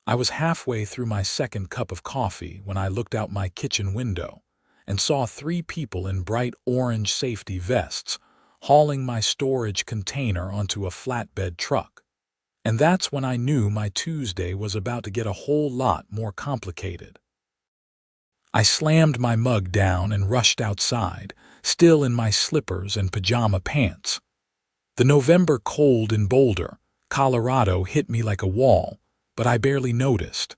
I was halfway through my second cup of coffee when I looked out my kitchen window and saw three people in bright orange safety vests hauling my storage container onto a flatbed truck. And that's when I knew my Tuesday was about to get a whole lot more complicated. I slammed my mug down and rushed outside, still in my slippers and pajama pants. The November cold in Boulder, Colorado hit me like a wall, but I barely noticed.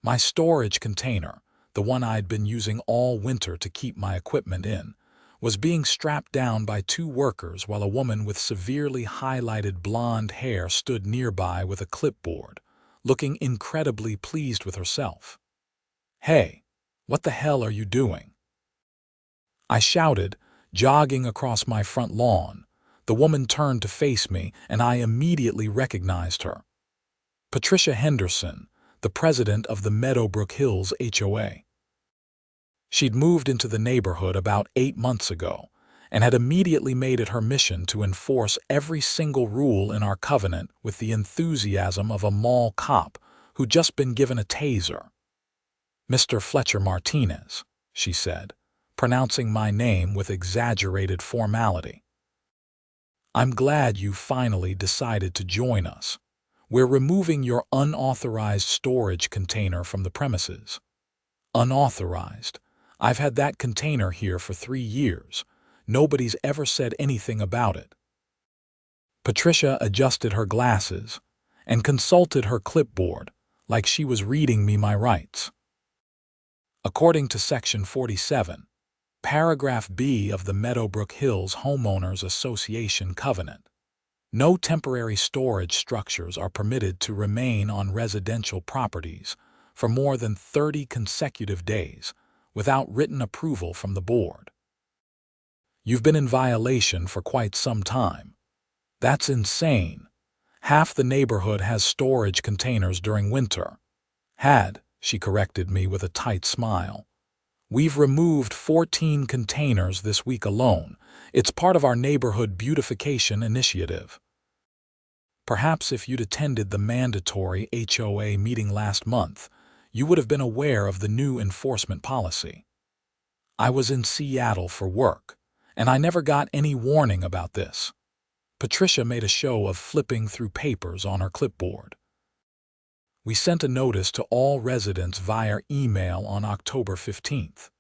My storage container, the one I'd been using all winter to keep my equipment in, was being strapped down by two workers while a woman with severely highlighted blonde hair stood nearby with a clipboard, looking incredibly pleased with herself. "Hey, what the hell are you doing?" I shouted, jogging across my front lawn. The woman turned to face me, and I immediately recognized her. Patricia Henderson, the president of the Meadowbrook Hills HOA. She'd moved into the neighborhood about 8 months ago and had immediately made it her mission to enforce every single rule in our covenant with the enthusiasm of a mall cop who'd just been given a taser. "Mr. Fletcher Martinez," she said, pronouncing my name with exaggerated formality. "I'm glad you finally decided to join us. We're removing your unauthorized storage container from the premises." Unauthorized. I've had that container here for 3 years. Nobody's ever said anything about it. Patricia adjusted her glasses and consulted her clipboard like she was reading me my rights. According to Section 47, Paragraph B of the Meadowbrook Hills Homeowners Association Covenant, no temporary storage structures are permitted to remain on residential properties for more than 30 consecutive days without written approval from the board. You've been in violation for quite some time. That's insane. Half the neighborhood has storage containers during winter. She corrected me with a tight smile. We've removed 14 containers this week alone. It's part of our neighborhood beautification initiative. Perhaps if you'd attended the mandatory HOA meeting last month, you would have been aware of the new enforcement policy. I was in Seattle for work, and I never got any warning about this. Patricia made a show of flipping through papers on her clipboard. We sent a notice to all residents via email on October 15th.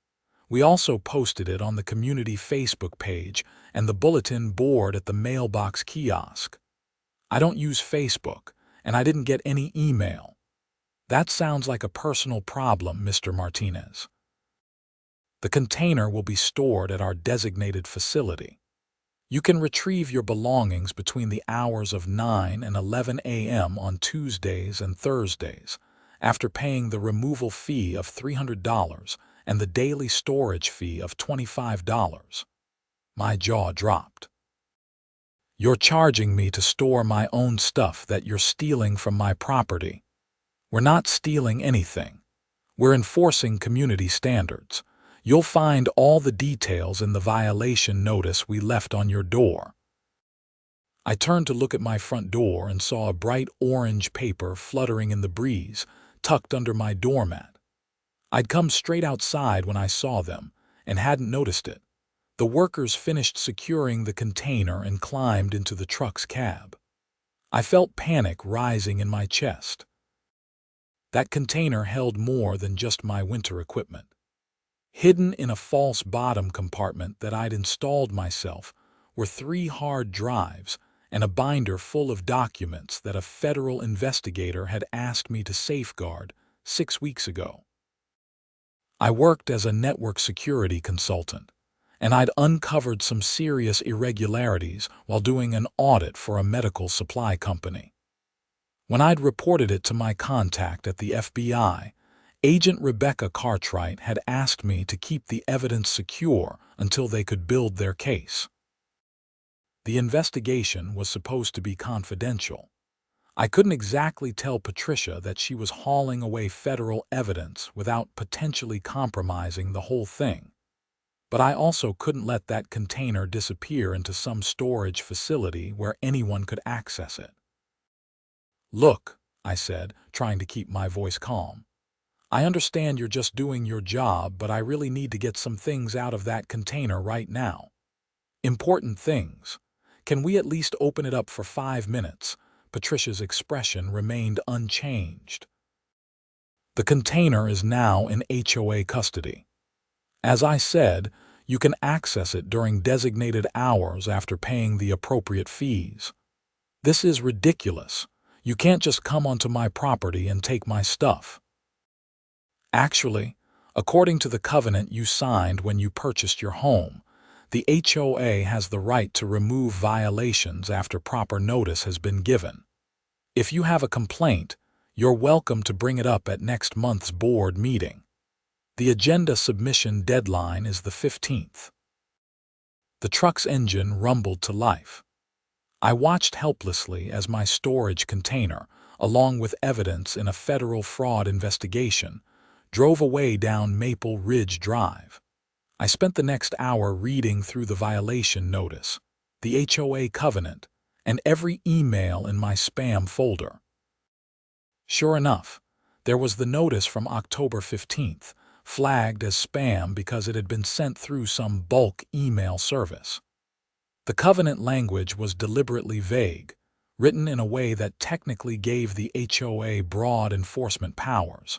We also posted it on the community Facebook page and the bulletin board at the mailbox kiosk. I don't use Facebook, and I didn't get any email. That sounds like a personal problem, Mr. Martinez. The container will be stored at our designated facility. You can retrieve your belongings between the hours of 9 and 11 a.m. on Tuesdays and Thursdays, after paying the removal fee of $300 and the daily storage fee of $25. My jaw dropped. You're charging me to store my own stuff that you're stealing from my property. We're not stealing anything. We're enforcing community standards. You'll find all the details in the violation notice we left on your door. I turned to look at my front door and saw a bright orange paper fluttering in the breeze, tucked under my doormat. I'd come straight outside when I saw them and hadn't noticed it. The workers finished securing the container and climbed into the truck's cab. I felt panic rising in my chest. That container held more than just my winter equipment. Hidden in a false bottom compartment that I'd installed myself were 3 hard drives and a binder full of documents that a federal investigator had asked me to safeguard 6 weeks ago. I worked as a network security consultant, and I'd uncovered some serious irregularities while doing an audit for a medical supply company. When I'd reported it to my contact at the FBI, Agent Rebecca Cartwright had asked me to keep the evidence secure until they could build their case. The investigation was supposed to be confidential. I couldn't exactly tell Patricia that she was hauling away federal evidence without potentially compromising the whole thing. But I also couldn't let that container disappear into some storage facility where anyone could access it. "Look," I said, trying to keep my voice calm. I understand you're just doing your job, but I really need to get some things out of that container right now. Important things. Can we at least open it up for 5 minutes? Patricia's expression remained unchanged. The container is now in HOA custody. As I said, you can access it during designated hours after paying the appropriate fees. This is ridiculous. You can't just come onto my property and take my stuff. Actually, according to the covenant you signed when you purchased your home, the HOA has the right to remove violations after proper notice has been given. If you have a complaint, you're welcome to bring it up at next month's board meeting. The agenda submission deadline is the 15th. The truck's engine rumbled to life. I watched helplessly as my storage container, along with evidence in a federal fraud investigation, drove away down Maple Ridge Drive. I spent the next hour reading through the violation notice, the HOA covenant, and every email in my spam folder. Sure enough, there was the notice from October 15th, flagged as spam because it had been sent through some bulk email service. The covenant language was deliberately vague, written in a way that technically gave the HOA broad enforcement powers.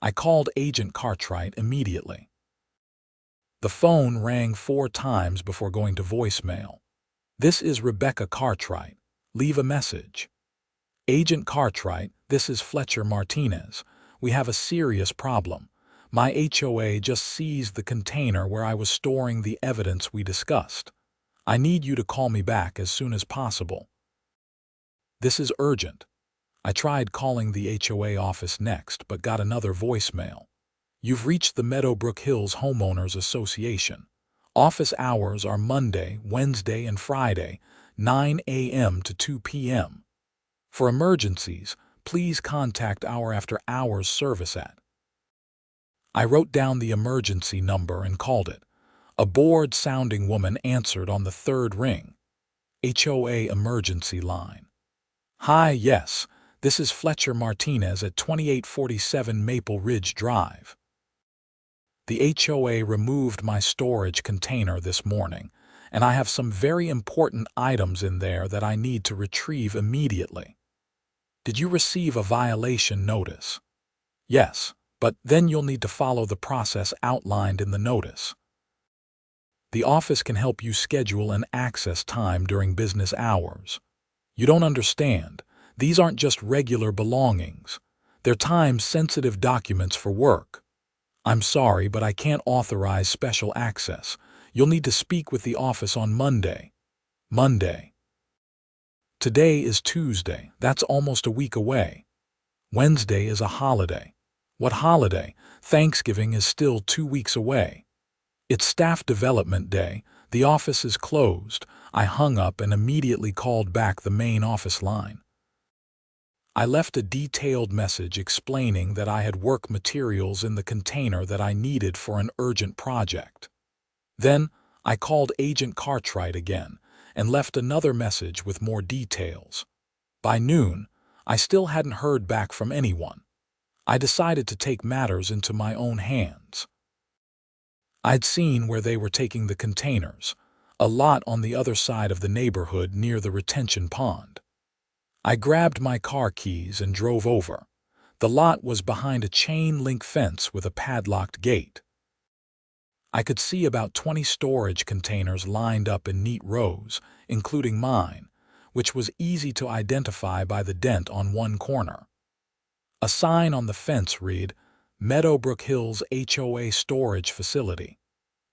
I called Agent Cartwright immediately. The phone rang 4 times before going to voicemail. "This is Rebecca Cartwright. Leave a message." "Agent Cartwright, this is Fletcher Martinez. We have a serious problem. My HOA just seized the container where I was storing the evidence we discussed. I need you to call me back as soon as possible." "This is urgent." I tried calling the HOA office next, but got another voicemail. "You've reached the Meadowbrook Hills Homeowners Association. Office hours are Monday, Wednesday, and Friday, 9 a.m. to 2 p.m. For emergencies, please contact our after-hours service at." I wrote down the emergency number and called it. A bored-sounding woman answered on the 3rd ring. "HOA emergency line." "Hi, yes, this is Fletcher Martinez at 2847 Maple Ridge Drive. The HOA removed my storage container this morning, and I have some very important items in there that I need to retrieve immediately." "Did you receive a violation notice?" "Yes, but then you'll need to follow the process outlined in the notice. The office can help you schedule an access time during business hours. You don't understand. These aren't just regular belongings. They're time-sensitive documents for work. I'm sorry, but I can't authorize special access. You'll need to speak with the office on Monday." "Monday? Today is Tuesday. That's almost a week away. Wednesday is a holiday." "What holiday? Thanksgiving is still 2 weeks away." "It's Staff Development Day. The office is closed." I hung up and immediately called back the main office line. I left a detailed message explaining that I had work materials in the container that I needed for an urgent project. Then I called Agent Cartwright again and left another message with more details. By noon, I still hadn't heard back from anyone. I decided to take matters into my own hands. I'd seen where they were taking the containers, a lot on the other side of the neighborhood near the retention pond. I grabbed my car keys and drove over. The lot was behind a chain-link fence with a padlocked gate. I could see about 20 storage containers lined up in neat rows, including mine, which was easy to identify by the dent on one corner. A sign on the fence read, "Meadowbrook Hills HOA Storage Facility.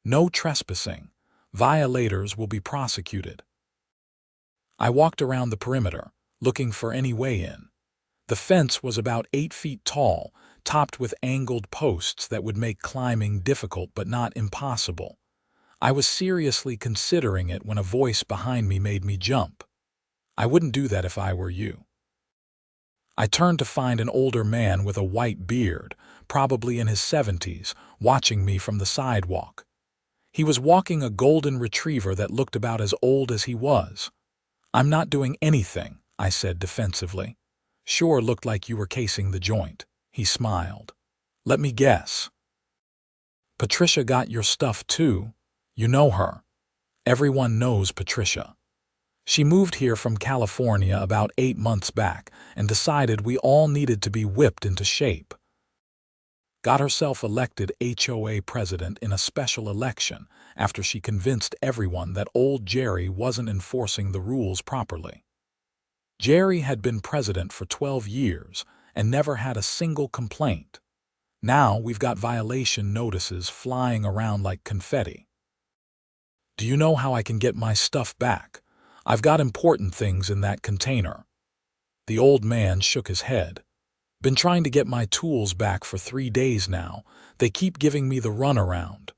No trespassing. Violators will be prosecuted." I walked around the perimeter, looking for any way in. The fence was about 8 feet tall, topped with angled posts that would make climbing difficult but not impossible. I was seriously considering it when a voice behind me made me jump. "I wouldn't do that if I were you." I turned to find an older man with a white beard, probably in his 70s, watching me from the sidewalk. He was walking a golden retriever that looked about as old as he was. "I'm not doing anything," I said defensively. Sure looked like you were casing the joint. He smiled. Let me guess. Patricia got your stuff too. You know her. Everyone knows Patricia. She moved here from California about 8 months back and decided we all needed to be whipped into shape. Got herself elected HOA president in a special election after she convinced everyone that old Jerry wasn't enforcing the rules properly. Jerry had been president for 12 years and never had a single complaint. Now we've got violation notices flying around like confetti. Do you know how I can get my stuff back? I've got important things in that container. The old man shook his head. Been trying to get my tools back for 3 days now. They keep giving me the runaround.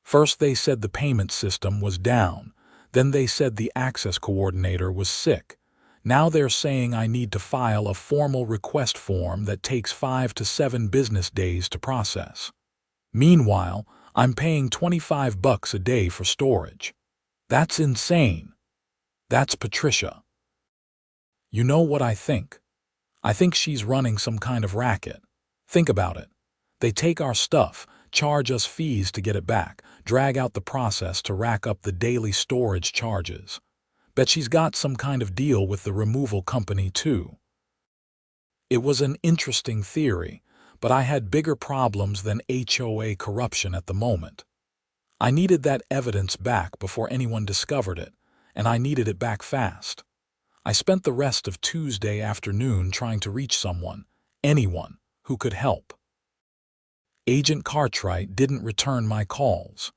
First they said the payment system was down. Then they said the access coordinator was sick. Now they're saying I need to file a formal request form that takes 5 to 7 business days to process. Meanwhile, I'm paying $25 a day for storage. That's insane. That's Patricia. You know what I think? I think she's running some kind of racket. Think about it. They take our stuff, charge us fees to get it back, drag out the process to rack up the daily storage charges. Bet she's got some kind of deal with the removal company too. It was an interesting theory, but I had bigger problems than HOA corruption at the moment. I needed that evidence back before anyone discovered it, and I needed it back fast. I spent the rest of Tuesday afternoon trying to reach someone, anyone, who could help. Agent Cartwright didn't return my calls.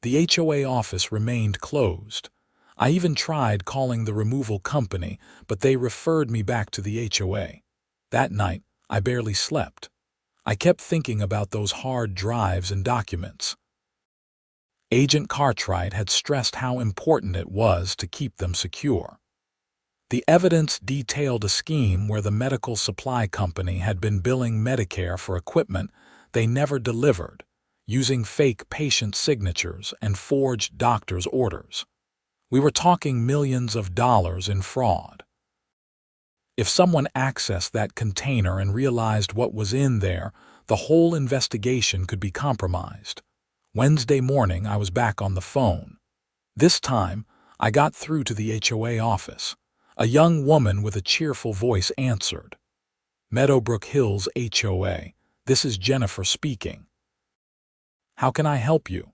The HOA office remained closed. I even tried calling the removal company, but they referred me back to the HOA. That night, I barely slept. I kept thinking about those hard drives and documents. Agent Cartwright had stressed how important it was to keep them secure. The evidence detailed a scheme where the medical supply company had been billing Medicare for equipment they never delivered, using fake patient signatures and forged doctor's orders. We were talking millions of dollars in fraud. If someone accessed that container and realized what was in there, the whole investigation could be compromised. Wednesday morning, I was back on the phone. This time, I got through to the HOA office. A young woman with a cheerful voice answered. Meadowbrook Hills HOA, this is Jennifer speaking. How can I help you?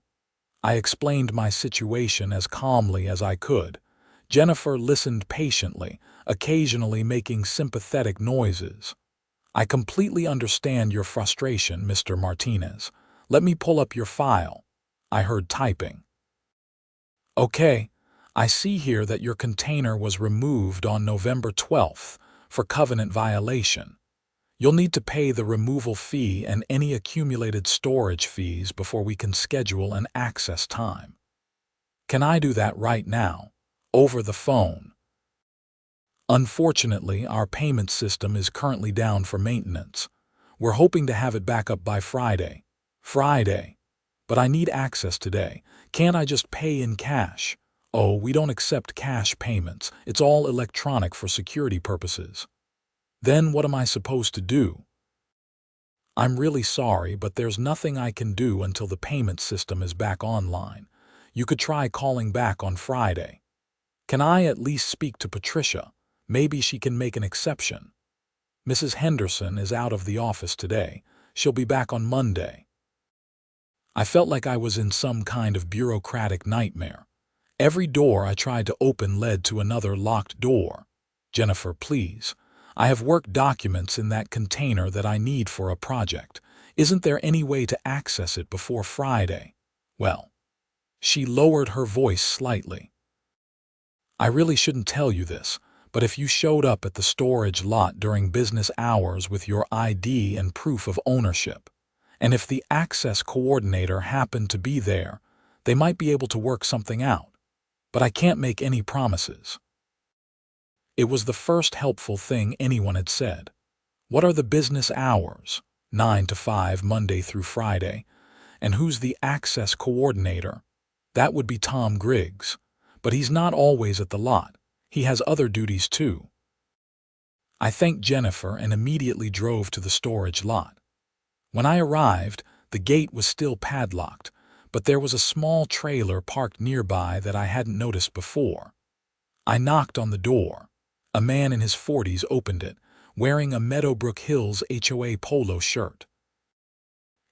I explained my situation as calmly as I could. Jennifer listened patiently, occasionally making sympathetic noises. I completely understand your frustration, Mr. Martinez. Let me pull up your file. I heard typing. Okay. I see here that your container was removed on November 12th for covenant violation. You'll need to pay the removal fee and any accumulated storage fees before we can schedule an access time. Can I do that right now, over the phone? Unfortunately, our payment system is currently down for maintenance. We're hoping to have it back up by Friday. But I need access today. Can't I just pay in cash? Oh, we don't accept cash payments. It's all electronic for security purposes. Then what am I supposed to do? I'm really sorry, but there's nothing I can do until the payment system is back online. You could try calling back on Friday. Can I at least speak to Patricia? Maybe she can make an exception. Mrs. Henderson is out of the office today. She'll be back on Monday. I felt like I was in some kind of bureaucratic nightmare. Every door I tried to open led to another locked door. Jennifer, please. I have work documents in that container that I need for a project. Isn't there any way to access it before Friday? Well, she lowered her voice slightly. I really shouldn't tell you this, but if you showed up at the storage lot during business hours with your ID and proof of ownership, and if the access coordinator happened to be there, they might be able to work something out. But I can't make any promises. It was the first helpful thing anyone had said. What are the business hours? 9 to 5, Monday through Friday. And who's the access coordinator? That would be Tom Griggs. But he's not always at the lot. He has other duties too. I thanked Jennifer and immediately drove to the storage lot. When I arrived, the gate was still padlocked, but there was a small trailer parked nearby that I hadn't noticed before. I knocked on the door. A man in his 40s opened it, wearing a Meadowbrook Hills HOA polo shirt.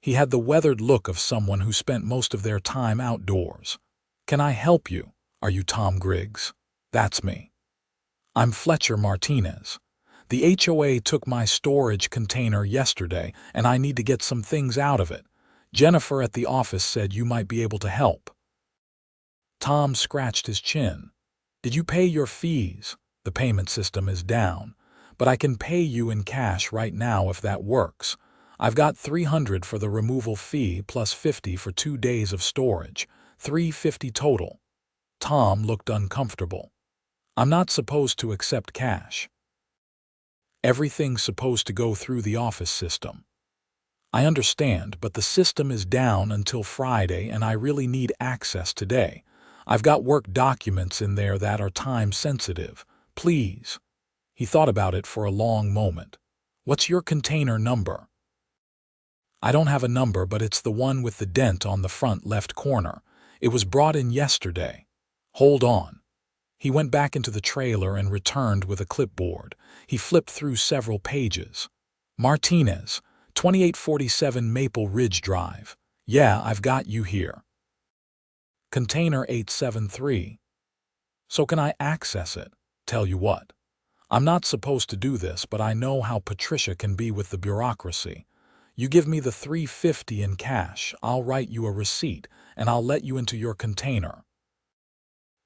He had the weathered look of someone who spent most of their time outdoors. "Can I help you? Are you Tom Griggs?" "That's me." "I'm Fletcher Martinez. The HOA took my storage container yesterday, and I need to get some things out of it. Jennifer at the office said you might be able to help." Tom scratched his chin. "Did you pay your fees? The payment system is down, but I can pay you in cash right now if that works. I've got $300 for the removal fee plus $50 for 2 days of storage, $350 total." Tom looked uncomfortable. "I'm not supposed to accept cash. Everything's supposed to go through the office system." "I understand, but the system is down until Friday and I really need access today. I've got work documents in there that are time sensitive. Please." He thought about it for a long moment. "What's your container number?" "I don't have a number, but it's the one with the dent on the front left corner. It was brought in yesterday." "Hold on." He went back into the trailer and returned with a clipboard. He flipped through several pages. "Martinez, 2847 Maple Ridge Drive. Yeah, I've got you here. Container 873. So can I access it? Tell you what, I'm not supposed to do this, but I know how Patricia can be with the bureaucracy. You give me the $350 in cash, I'll write you a receipt, and I'll let you into your container.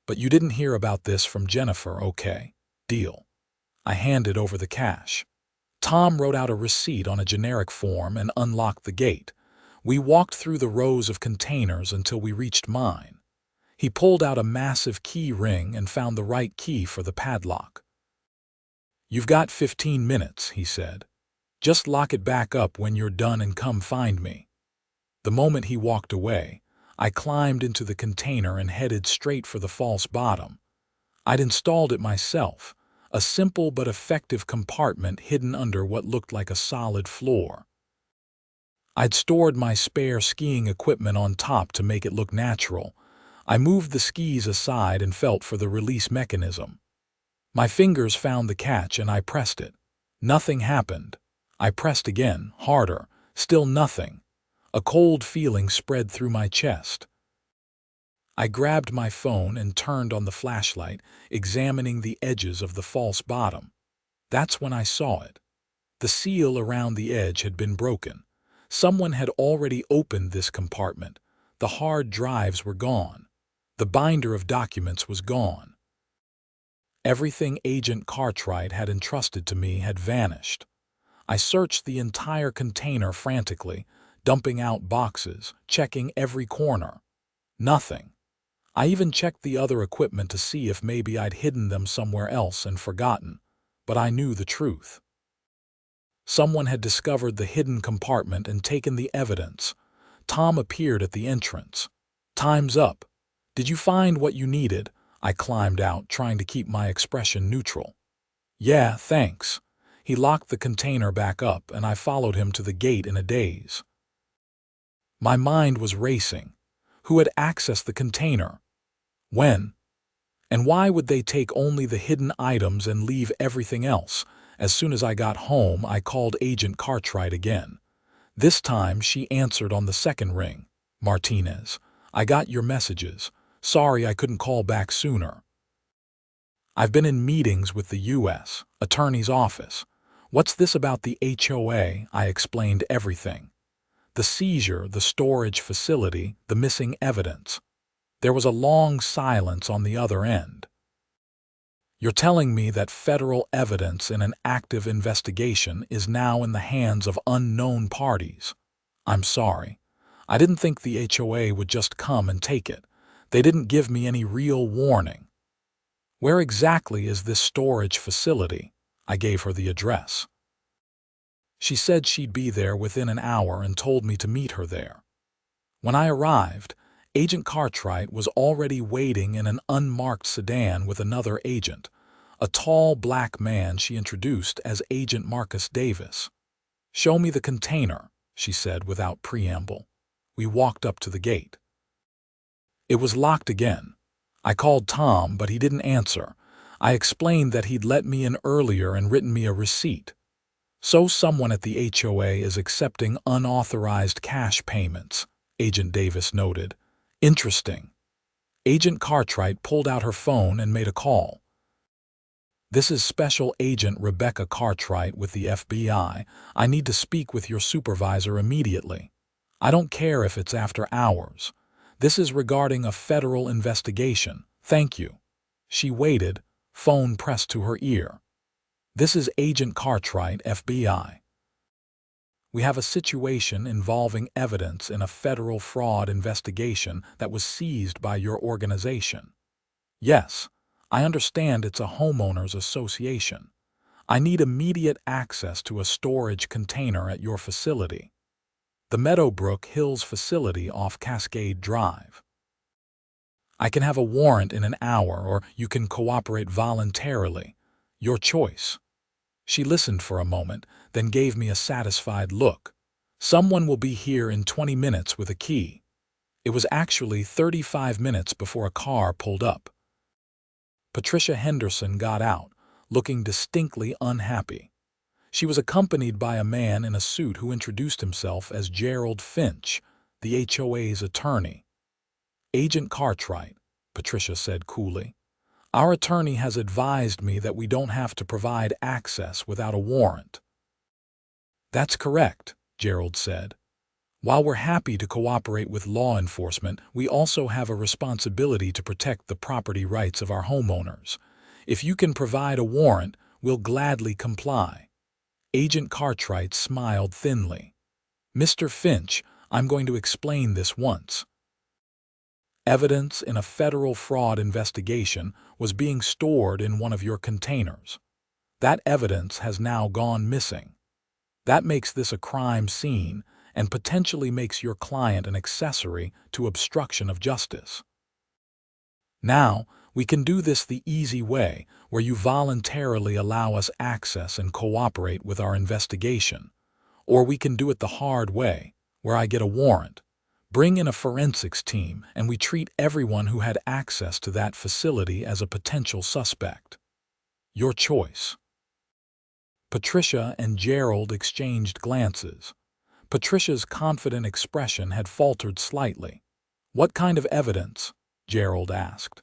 But you didn't hear about this from Jennifer, okay? Deal." I handed over the cash. Tom wrote out a receipt on a generic form and unlocked the gate. We walked through the rows of containers until we reached mine. He pulled out a massive key ring and found the right key for the padlock. "You've got 15 minutes, he said. "Just lock it back up when you're done and come find me." The moment he walked away, I climbed into the container and headed straight for the false bottom. I'd installed it myself, a simple but effective compartment hidden under what looked like a solid floor. I'd stored my spare skiing equipment on top to make it look natural. I moved the skis aside and felt for the release mechanism. My fingers found the catch and I pressed it. Nothing happened. I pressed again, harder, still nothing. A cold feeling spread through my chest. I grabbed my phone and turned on the flashlight, examining the edges of the false bottom. That's when I saw it. The seal around the edge had been broken. Someone had already opened this compartment. The hard drives were gone. The binder of documents was gone. Everything Agent Cartwright had entrusted to me had vanished. I searched the entire container frantically, dumping out boxes, checking every corner. Nothing. I even checked the other equipment to see if maybe I'd hidden them somewhere else and forgotten, but I knew the truth. Someone had discovered the hidden compartment and taken the evidence. Tom appeared at the entrance. "Time's up. Did you find what you needed?" I climbed out, trying to keep my expression neutral. "Yeah, thanks." He locked the container back up and I followed him to the gate in a daze. My mind was racing. Who had accessed the container? When? And why would they take only the hidden items and leave everything else? As soon as I got home, I called Agent Cartwright again. This time she answered on the second ring. "Martinez, I got your messages. Sorry I couldn't call back sooner. I've been in meetings with the U.S. Attorney's Office. What's this about the HOA?" I explained everything. The seizure, the storage facility, the missing evidence. There was a long silence on the other end. "You're telling me that federal evidence in an active investigation is now in the hands of unknown parties? I'm sorry. I didn't think the HOA would just come and take it. They didn't give me any real warning." "Where exactly is this storage facility?" I gave her the address. She said she'd be there within an hour and told me to meet her there. When I arrived, Agent Cartwright was already waiting in an unmarked sedan with another agent. a tall black man she introduced as Agent Marcus Davis. "Show me the container," she said without preamble. We walked up to the gate. It was locked again. I called Tom, but he didn't answer. I explained that he'd let me in earlier and written me a receipt. "So someone at the HOA is accepting unauthorized cash payments," Agent Davis noted. "Interesting." Agent Cartwright pulled out her phone and made a call. "This is Special Agent Rebecca Cartwright with the FBI. I need to speak with your supervisor immediately. I don't care if it's after hours. This is regarding a federal investigation. Thank you." She waited, phone pressed to her ear. "This is Agent Cartwright, FBI. We have a situation involving evidence in a federal fraud investigation that was seized by your organization." "Yes, I understand it's a homeowners association. I need immediate access to a storage container at your facility. The Meadowbrook Hills facility off Cascade Drive. I can have a warrant in an hour, or you can cooperate voluntarily. Your choice." She listened for a moment, then gave me a satisfied look. "Someone will be here in 20 minutes with a key." It was actually 35 minutes before a car pulled up. Patricia Henderson got out, looking distinctly unhappy. She was accompanied by a man in a suit who introduced himself as Gerald Finch, the HOA's attorney. "Agent Cartwright," Patricia said coolly, "our attorney has advised me that we don't have to provide access without a warrant." "That's correct," Gerald said. "While we're happy to cooperate with law enforcement, we also have a responsibility to protect the property rights of our homeowners. If you can provide a warrant, we'll gladly comply." Agent Cartwright smiled thinly. "Mr. Finch, I'm going to explain this once. Evidence in a federal fraud investigation was being stored in one of your containers. That evidence has now gone missing. That makes this a crime scene and potentially makes your client an accessory to obstruction of justice. Now, we can do this the easy way, where you voluntarily allow us access and cooperate with our investigation. Or we can do it the hard way, where I get a warrant, bring in a forensics team, and we treat everyone who had access to that facility as a potential suspect. Your choice." Patricia and Gerald exchanged glances. Patricia's confident expression had faltered slightly. "What kind of evidence?" Gerald asked.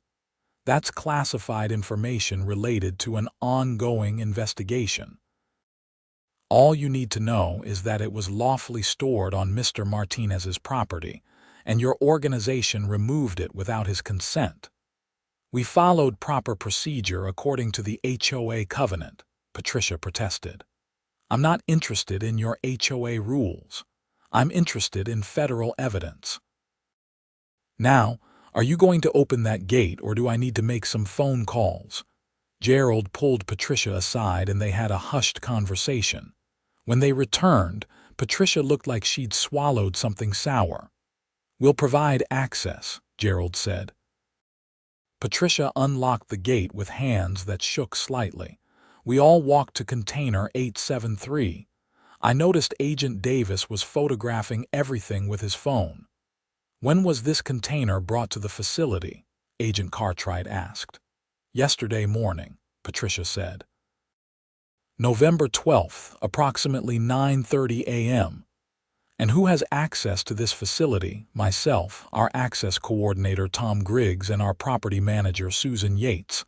"That's classified information related to an ongoing investigation. All you need to know is that it was lawfully stored on Mr. Martinez's property, and your organization removed it without his consent. We followed proper procedure according to the HOA covenant," Patricia protested. "I'm not interested in your HOA rules. I'm interested in federal evidence. Now, are you going to open that gate, or do I need to make some phone calls?" Gerald pulled Patricia aside and they had a hushed conversation. When they returned, Patricia looked like she'd swallowed something sour. "We'll provide access," Gerald said. Patricia unlocked the gate with hands that shook slightly. We all walked to container 873. I noticed Agent Davis was photographing everything with his phone. "When was this container brought to the facility?" Agent Cartwright asked. "Yesterday morning," Patricia said. "November 12th, approximately 9:30 a.m. "And who has access to this facility?" "Myself, our access coordinator Tom Griggs, and our property manager Susan Yates."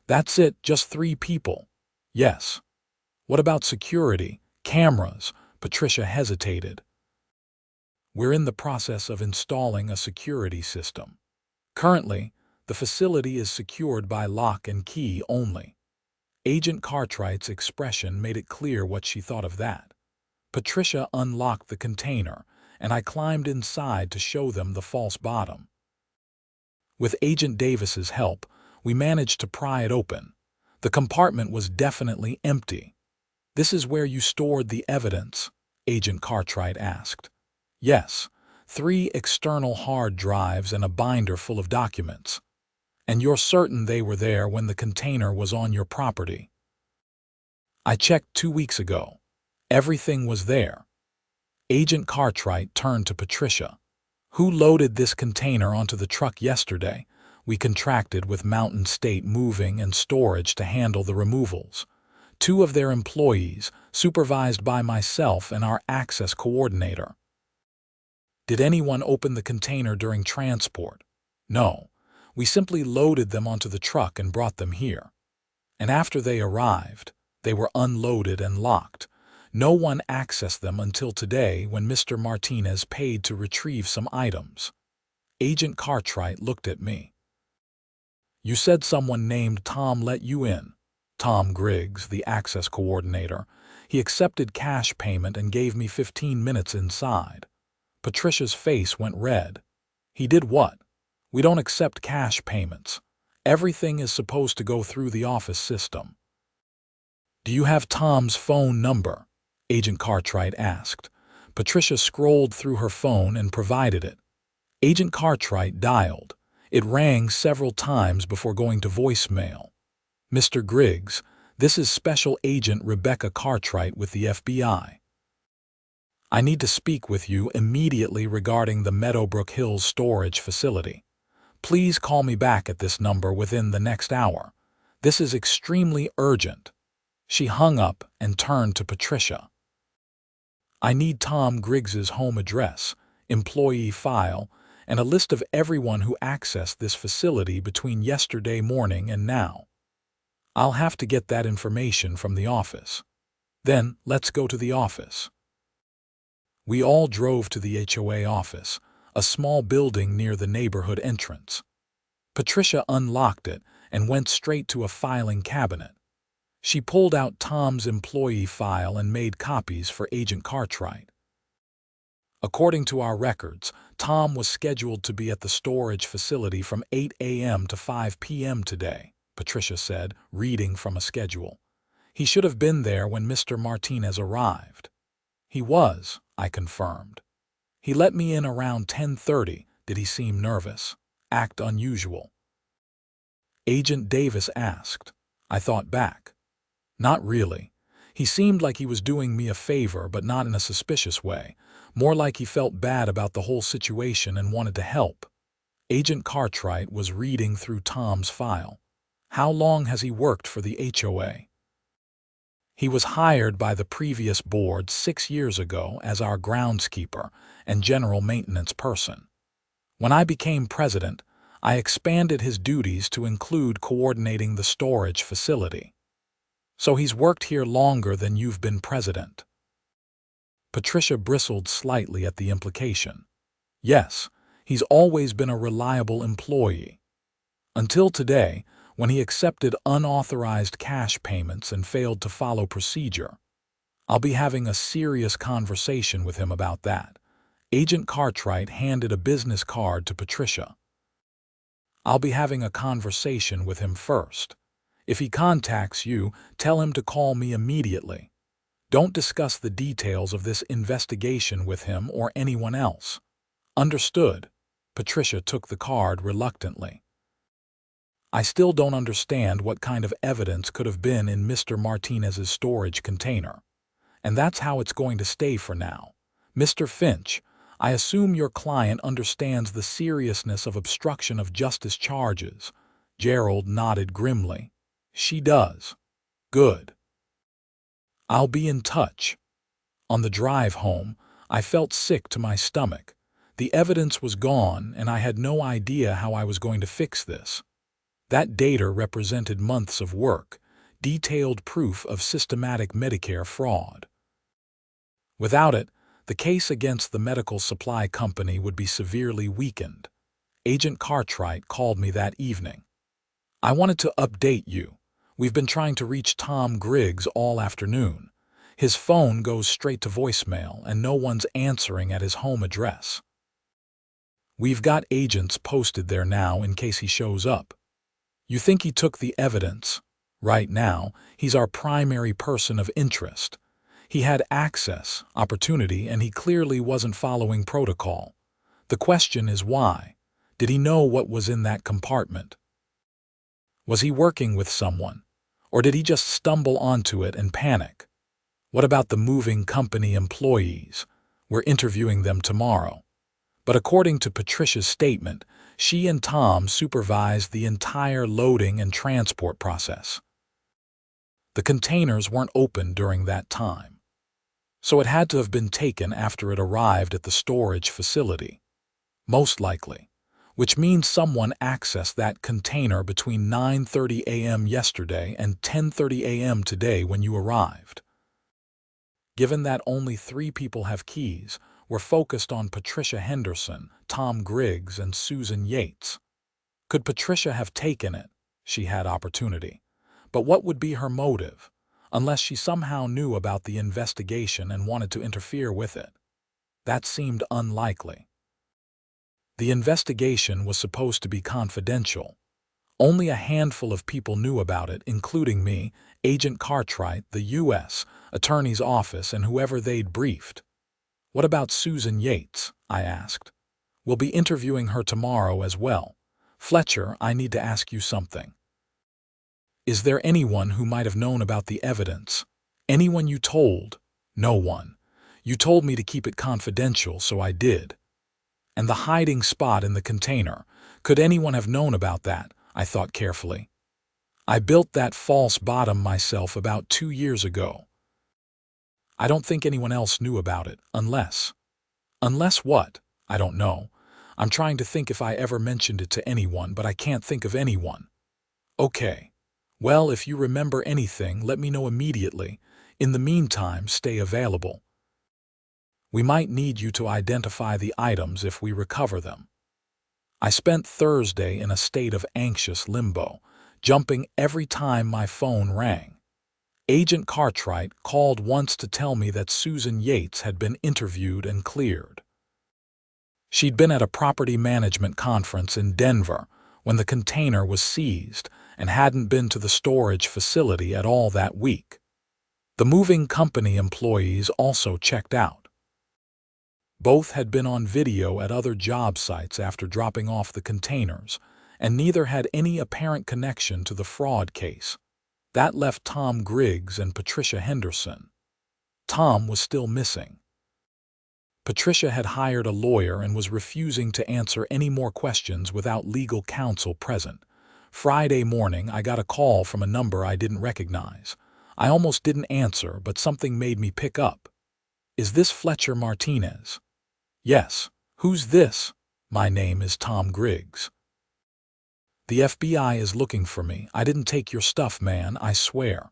"That's it, just 3 people?" "Yes." "What about security? Cameras?" Patricia hesitated. "We're in the process of installing a security system. Currently, the facility is secured by lock and key only." Agent Cartwright's expression made it clear what she thought of that. Patricia unlocked the container, and I climbed inside to show them the false bottom. With Agent Davis's help, we managed to pry it open. The compartment was definitely empty. "This is where you stored the evidence?" Agent Cartwright asked. "Yes, 3 external hard drives and a binder full of documents." And you're certain they were there when the container was on your property? I checked 2 weeks ago. Everything was there. Agent Cartwright turned to Patricia. Who loaded this container onto the truck yesterday? We contracted with Mountain State Moving and Storage to handle the removals. 2 of their employees, supervised by myself and our access coordinator. Did anyone open the container during transport? No. We simply loaded them onto the truck and brought them here. And after they arrived, they were unloaded and locked. No one accessed them until today when Mr. Martinez paid to retrieve some items. Agent Cartwright looked at me. You said someone named Tom let you in. Tom Griggs, the access coordinator. He accepted cash payment and gave me 15 minutes inside. Patricia's face went red. He did what? We don't accept cash payments. Everything is supposed to go through the office system. Do you have Tom's phone number? Agent Cartwright asked. Patricia scrolled through her phone and provided it. Agent Cartwright dialed. It rang several times before going to voicemail. Mr. Griggs, this is Special Agent Rebecca Cartwright with the FBI. I need to speak with you immediately regarding the Meadowbrook Hills storage facility. Please call me back at this number within the next hour. This is extremely urgent. She hung up and turned to Patricia. I need Tom Griggs's home address, employee file, and a list of everyone who accessed this facility between yesterday morning and now. I'll have to get that information from the office. Then let's go to the office. We all drove to the HOA office, a small building near the neighborhood entrance. Patricia unlocked it and went straight to a filing cabinet. She pulled out Tom's employee file and made copies for Agent Cartwright. According to our records, Tom was scheduled to be at the storage facility from 8 a.m. to 5 p.m. today, Patricia said, reading from a schedule. He should have been there when Mr. Martinez arrived. He was, I confirmed. He let me in around 10:30. Did he seem nervous? Act unusual? Agent Davis asked. I thought back. Not really. He seemed like he was doing me a favor, but not in a suspicious way. More like he felt bad about the whole situation and wanted to help. Agent Cartwright was reading through Tom's file. How long has he worked for the HOA? He was hired by the previous board 6 years ago as our groundskeeper and general maintenance person. When I became president, I expanded his duties to include coordinating the storage facility. So he's worked here longer than you've been president. Patricia bristled slightly at the implication. Yes, he's always been a reliable employee. Until today, when he accepted unauthorized cash payments and failed to follow procedure. I'll be having a serious conversation with him about that. Agent Cartwright handed a business card to Patricia. I'll be having a conversation with him first. If he contacts you, tell him to call me immediately. Don't discuss the details of this investigation with him or anyone else. Understood? Patricia took the card reluctantly. I still don't understand what kind of evidence could have been in Mr. Martinez's storage container. And that's how it's going to stay for now. Mr. Finch, I assume your client understands the seriousness of obstruction of justice charges. Gerald nodded grimly. She does. Good. I'll be in touch. On the drive home, I felt sick to my stomach. The evidence was gone, and I had no idea how I was going to fix this. That data represented months of work, detailed proof of systematic Medicare fraud. Without it, the case against the medical supply company would be severely weakened. Agent Cartwright called me that evening. I wanted to update you. We've been trying to reach Tom Griggs all afternoon. His phone goes straight to voicemail, and no one's answering at his home address. We've got agents posted there now in case he shows up. You think he took the evidence? Right now, he's our primary person of interest. He had access, opportunity, and he clearly wasn't following protocol. The question is why. Did he know what was in that compartment? Was he working with someone? Or did he just stumble onto it and panic? What about the moving company employees? We're interviewing them tomorrow. But according to Patricia's statement, she and Tom supervised the entire loading and transport process. The containers weren't open during that time, so it had to have been taken after it arrived at the storage facility, most likely, which means someone accessed that container between 9:30 a.m. yesterday and 10:30 a.m. today when you arrived. Given that only 3 people have keys, we're focused on Patricia Henderson, Tom Griggs, and Susan Yates. Could Patricia have taken it? She had opportunity. But what would be her motive, unless she somehow knew about the investigation and wanted to interfere with it? That seemed unlikely. The investigation was supposed to be confidential. Only a handful of people knew about it, including me, Agent Cartwright, the U.S. Attorney's Office, and whoever they'd briefed. What about Susan Yates? I asked. We'll be interviewing her tomorrow as well. Fletcher, I need to ask you something. Is there anyone who might have known about the evidence? Anyone you told? No one. You told me to keep it confidential, so I did. And the hiding spot in the container. Could anyone have known about that? I thought carefully. I built that false bottom myself about 2 years ago. I don't think anyone else knew about it, unless... Unless what? I don't know. I'm trying to think if I ever mentioned it to anyone, but I can't think of anyone. Okay. Well, if you remember anything, let me know immediately. In the meantime, stay available. We might need you to identify the items if we recover them. I spent Thursday in a state of anxious limbo, jumping every time my phone rang. Agent Cartwright called once to tell me that Susan Yates had been interviewed and cleared. She'd been at a property management conference in Denver when the container was seized and hadn't been to the storage facility at all that week. The moving company employees also checked out. Both had been on video at other job sites after dropping off the containers, and neither had any apparent connection to the fraud case. That left Tom Griggs and Patricia Henderson. Tom was still missing. Patricia had hired a lawyer and was refusing to answer any more questions without legal counsel present. Friday morning, I got a call from a number I didn't recognize. I almost didn't answer, but something made me pick up. Is this Fletcher Martinez? Yes. Who's this? My name is Tom Griggs. The FBI is looking for me. I didn't take your stuff, man, I swear.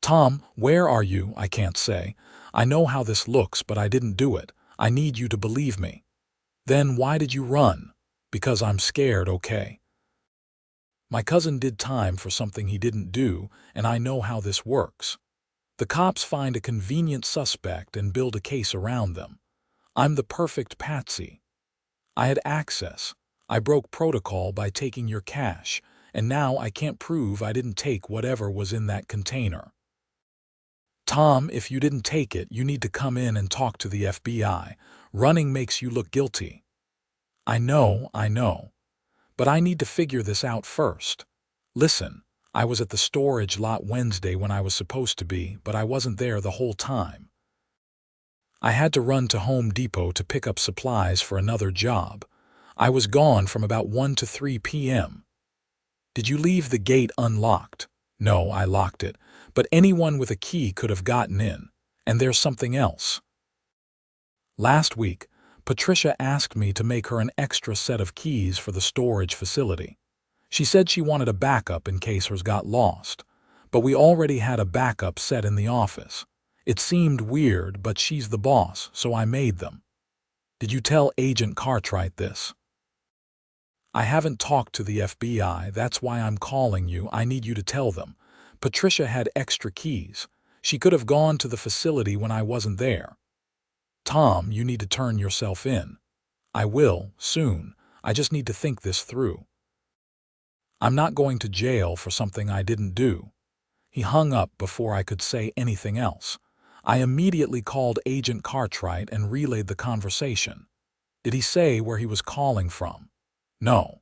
Tom, where are you? I can't say. I know how this looks, but I didn't do it. I need you to believe me. Then why did you run? Because I'm scared, okay? My cousin did time for something he didn't do, and I know how this works. The cops find a convenient suspect and build a case around them. I'm the perfect patsy. I had access. I broke protocol by taking your cash, and now I can't prove I didn't take whatever was in that container. Tom, if you didn't take it, you need to come in and talk to the FBI. Running makes you look guilty. I know. But I need to figure this out first. Listen, I was at the storage lot Wednesday when I was supposed to be, but I wasn't there the whole time. I had to run to Home Depot to pick up supplies for another job. I was gone from about 1 to 3 p.m. Did you leave the gate unlocked? No, I locked it, but anyone with a key could have gotten in. And there's something else. Last week, Patricia asked me to make her an extra set of keys for the storage facility. She said she wanted a backup in case hers got lost, but we already had a backup set in the office. It seemed weird, but she's the boss, so I made them. Did you tell Agent Cartwright this? I haven't talked to the FBI, that's why I'm calling you. I need you to tell them. Patricia had extra keys. She could have gone to the facility when I wasn't there. Tom, you need to turn yourself in. I will, soon. I just need to think this through. I'm not going to jail for something I didn't do. He hung up before I could say anything else. I immediately called Agent Cartwright and relayed the conversation. Did he say where he was calling from? No,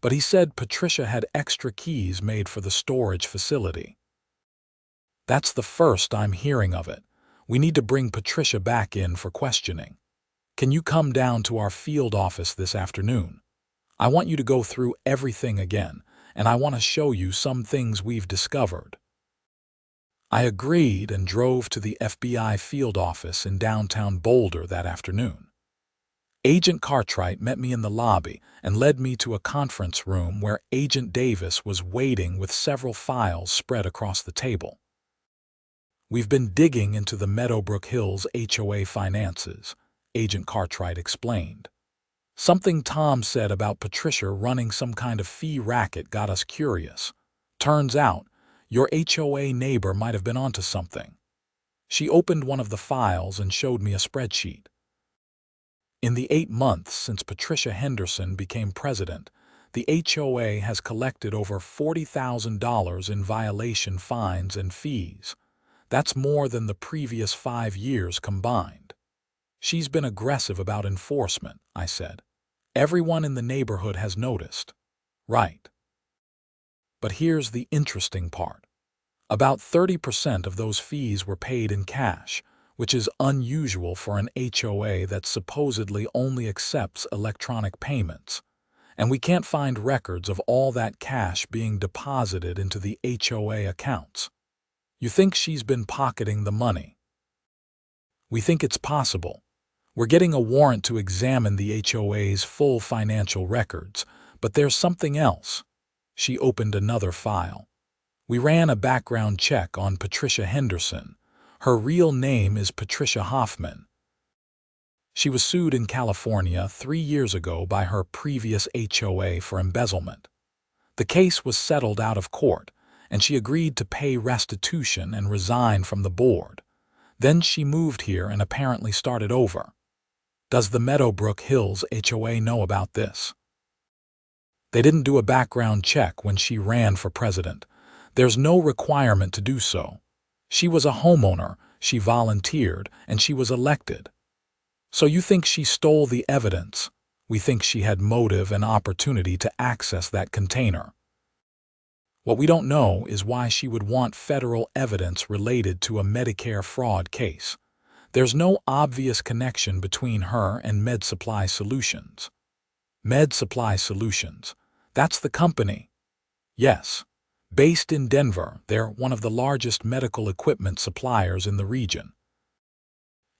but he said Patricia had extra keys made for the storage facility. That's the first I'm hearing of it. We need to bring Patricia back in for questioning. Can you come down to our field office this afternoon? I want you to go through everything again, and I want to show you some things we've discovered. I agreed and drove to the FBI field office in downtown Boulder that afternoon. Agent Cartwright met me in the lobby and led me to a conference room where Agent Davis was waiting with several files spread across the table. We've been digging into the Meadowbrook Hills HOA finances, Agent Cartwright explained. Something Tom said about Patricia running some kind of fee racket got us curious. Turns out, your HOA neighbor might have been onto something. She opened one of the files and showed me a spreadsheet. In the 8 months since Patricia Henderson became president, the HOA has collected over $40,000 in violation fines and fees. That's more than the previous 5 years combined. She's been aggressive about enforcement, I said. Everyone in the neighborhood has noticed. Right. But here's the interesting part. About 30% of those fees were paid in cash, which is unusual for an HOA that supposedly only accepts electronic payments. And we can't find records of all that cash being deposited into the HOA accounts. You think she's been pocketing the money? We think it's possible. We're getting a warrant to examine the HOA's full financial records, but there's something else. She opened another file. We ran a background check on Patricia Henderson. Her real name is Patricia Hoffman. She was sued in California 3 years ago by her previous HOA for embezzlement. The case was settled out of court, and she agreed to pay restitution and resign from the board. Then she moved here and apparently started over. Does the Meadowbrook Hills HOA know about this? They didn't do a background check when she ran for president. There's no requirement to do so. She was a homeowner, she volunteered, and she was elected. So you think she stole the evidence? We think she had motive and opportunity to access that container. What we don't know is why she would want federal evidence related to a Medicare fraud case. There's no obvious connection between her and Med Supply Solutions. Med Supply Solutions, that's the company. Yes. Based in Denver, they're one of the largest medical equipment suppliers in the region.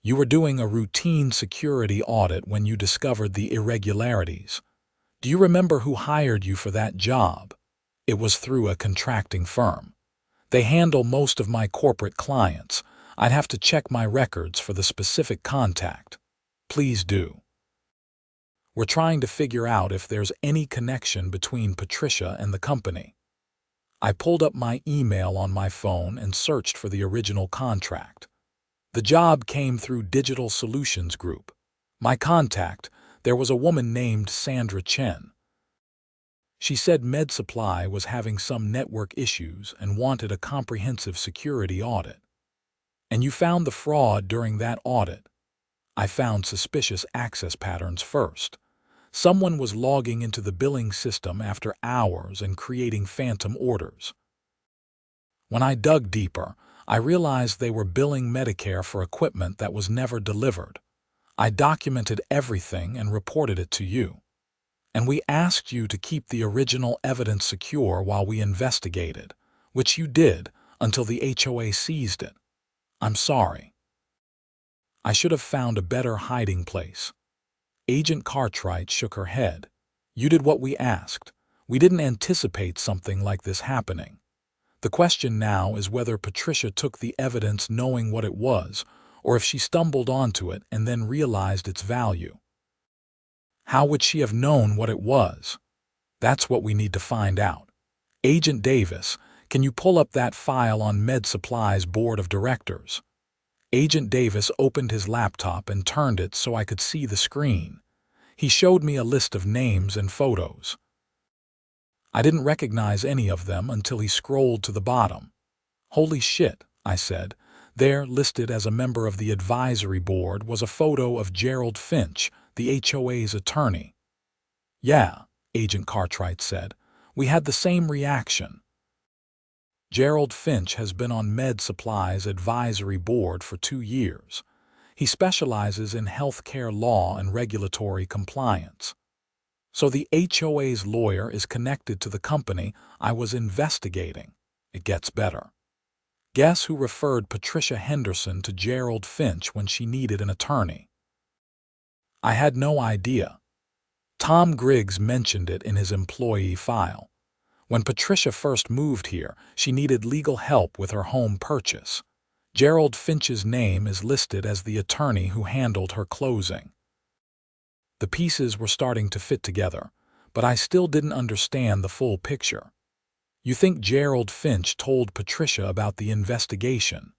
You were doing a routine security audit when you discovered the irregularities. Do you remember who hired you for that job? It was through a contracting firm. They handle most of my corporate clients. I'd have to check my records for the specific contact. Please do. We're trying to figure out if there's any connection between Patricia and the company. I pulled up my email on my phone and searched for the original contract. The job came through Digital Solutions Group. My contact, there was a woman named Sandra Chen. She said Med Supply was having some network issues and wanted a comprehensive security audit. And you found the fraud during that audit. I found suspicious access patterns first. Someone was logging into the billing system after hours and creating phantom orders. When I dug deeper, I realized they were billing Medicare for equipment that was never delivered. I documented everything and reported it to you. And we asked you to keep the original evidence secure while we investigated, which you did until the HOA seized it. I'm sorry. I should have found a better hiding place. Agent Cartwright shook her head. You did what we asked. We didn't anticipate something like this happening. The question now is whether Patricia took the evidence knowing what it was, or if she stumbled onto it and then realized its value. How would she have known what it was? That's what we need to find out. Agent Davis, can you pull up that file on Med Supply's board of directors? Agent Davis opened his laptop and turned it so I could see the screen. He showed me a list of names and photos. I didn't recognize any of them until he scrolled to the bottom. Holy shit, I said. There, listed as a member of the advisory board, was a photo of Gerald Finch, the HOA's attorney. Yeah, Agent Cartwright said. "We had the same reaction." Gerald Finch has been on Med Supply's advisory board for 2 years. He specializes in healthcare law and regulatory compliance. So the HOA's lawyer is connected to the company I was investigating. It gets better. Guess who referred Patricia Henderson to Gerald Finch when she needed an attorney? I had no idea. Tom Griggs mentioned it in his employee file. When Patricia first moved here, she needed legal help with her home purchase. Gerald Finch's name is listed as the attorney who handled her closing. The pieces were starting to fit together, but I still didn't understand the full picture. You think Gerald Finch told Patricia about the investigation?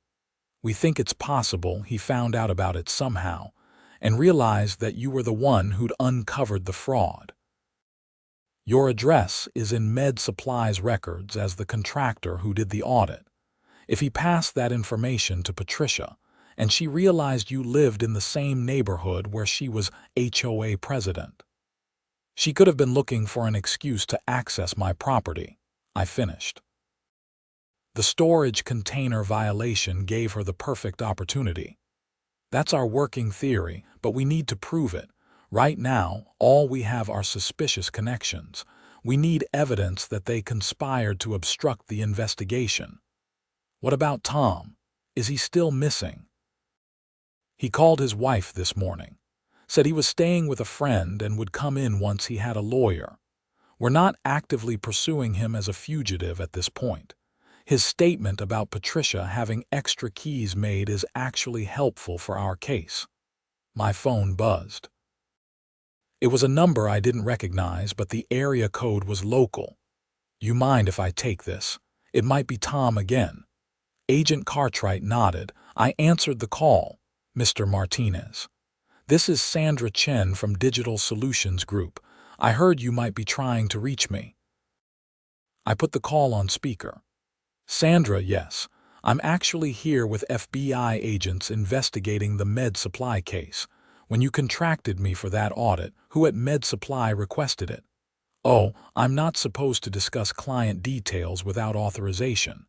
We think it's possible he found out about it somehow and realized that you were the one who'd uncovered the fraud. Your address is in Med Supply's records as the contractor who did the audit. If he passed that information to Patricia, and she realized you lived in the same neighborhood where she was HOA president, she could have been looking for an excuse to access my property. I finished. The storage container violation gave her the perfect opportunity. That's our working theory, but we need to prove it. Right now, all we have are suspicious connections. We need evidence that they conspired to obstruct the investigation. What about Tom? Is he still missing? He called his wife this morning, said he was staying with a friend and would come in once he had a lawyer. We're not actively pursuing him as a fugitive at this point. His statement about Patricia having extra keys made is actually helpful for our case. My phone buzzed. It was a number I didn't recognize, but the area code was local. You mind if I take this? It might be Tom again. Agent Cartwright nodded. I answered the call. Mr. Martinez. This is Sandra Chen from Digital Solutions Group. I heard you might be trying to reach me. I put the call on speaker. Sandra, yes. I'm actually here with FBI agents investigating the Med Supply case. When you contracted me for that audit, who at Med Supply requested it? Oh, I'm not supposed to discuss client details without authorization.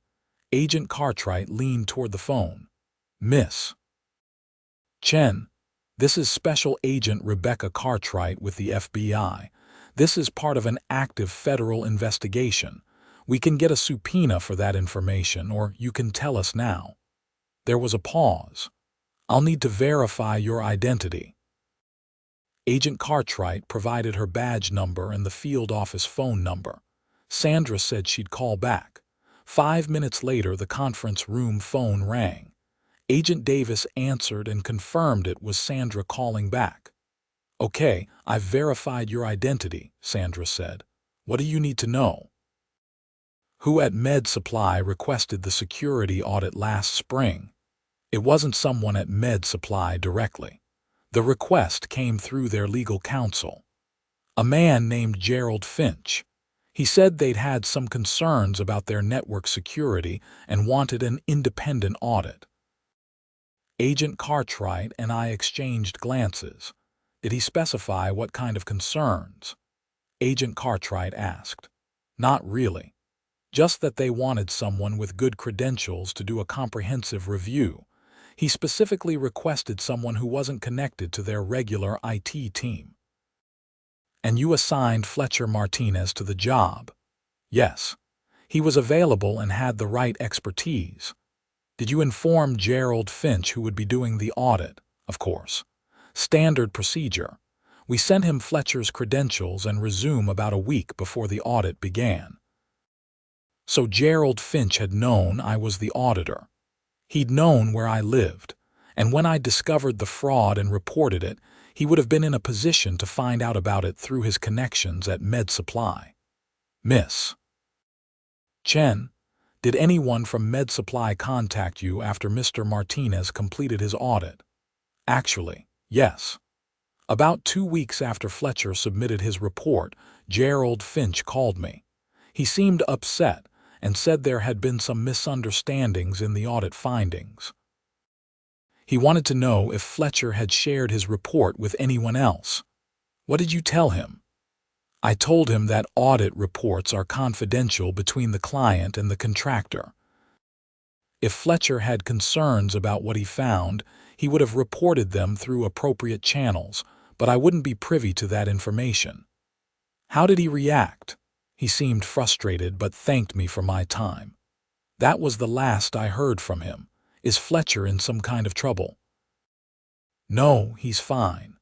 Agent Cartwright leaned toward the phone. Miss Chen, this is Special Agent Rebecca Cartwright with the FBI. This is part of an active federal investigation. We can get a subpoena for that information, or you can tell us now. There was a pause. I'll need to verify your identity. Agent Cartwright provided her badge number and the field office phone number. Sandra said she'd call back. 5 minutes later, the conference room phone rang. Agent Davis answered and confirmed it was Sandra calling back. Okay, I've verified your identity, Sandra said. What do you need to know? Who at Med Supply requested the security audit last spring? It wasn't someone at Med Supply directly. The request came through their legal counsel. A man named Gerald Finch. He said they'd had some concerns about their network security and wanted an independent audit. Agent Cartwright and I exchanged glances. Did he specify what kind of concerns? Agent Cartwright asked. Not really. Just that they wanted someone with good credentials to do a comprehensive review. He specifically requested someone who wasn't connected to their regular IT team. And you assigned Fletcher Martinez to the job? Yes. He was available and had the right expertise. Did you inform Gerald Finch who would be doing the audit? Of course. Standard procedure. We sent him Fletcher's credentials and resume about a week before the audit began. So Gerald Finch had known I was the auditor. He'd known where I lived, and when I discovered the fraud and reported it, he would have been in a position to find out about it through his connections at Med Supply. Miss Chen, did anyone from Med Supply contact you after Mr. Martinez completed his audit? Actually, yes. About 2 weeks after Fletcher submitted his report, Gerald Finch called me. He seemed upset and said there had been some misunderstandings in the audit findings. He wanted to know if Fletcher had shared his report with anyone else. What did you tell him? I told him that audit reports are confidential between the client and the contractor. If Fletcher had concerns about what he found, he would have reported them through appropriate channels, but I wouldn't be privy to that information. How did he react? He seemed frustrated but thanked me for my time. That was the last I heard from him. Is Fletcher in some kind of trouble? No, he's fine.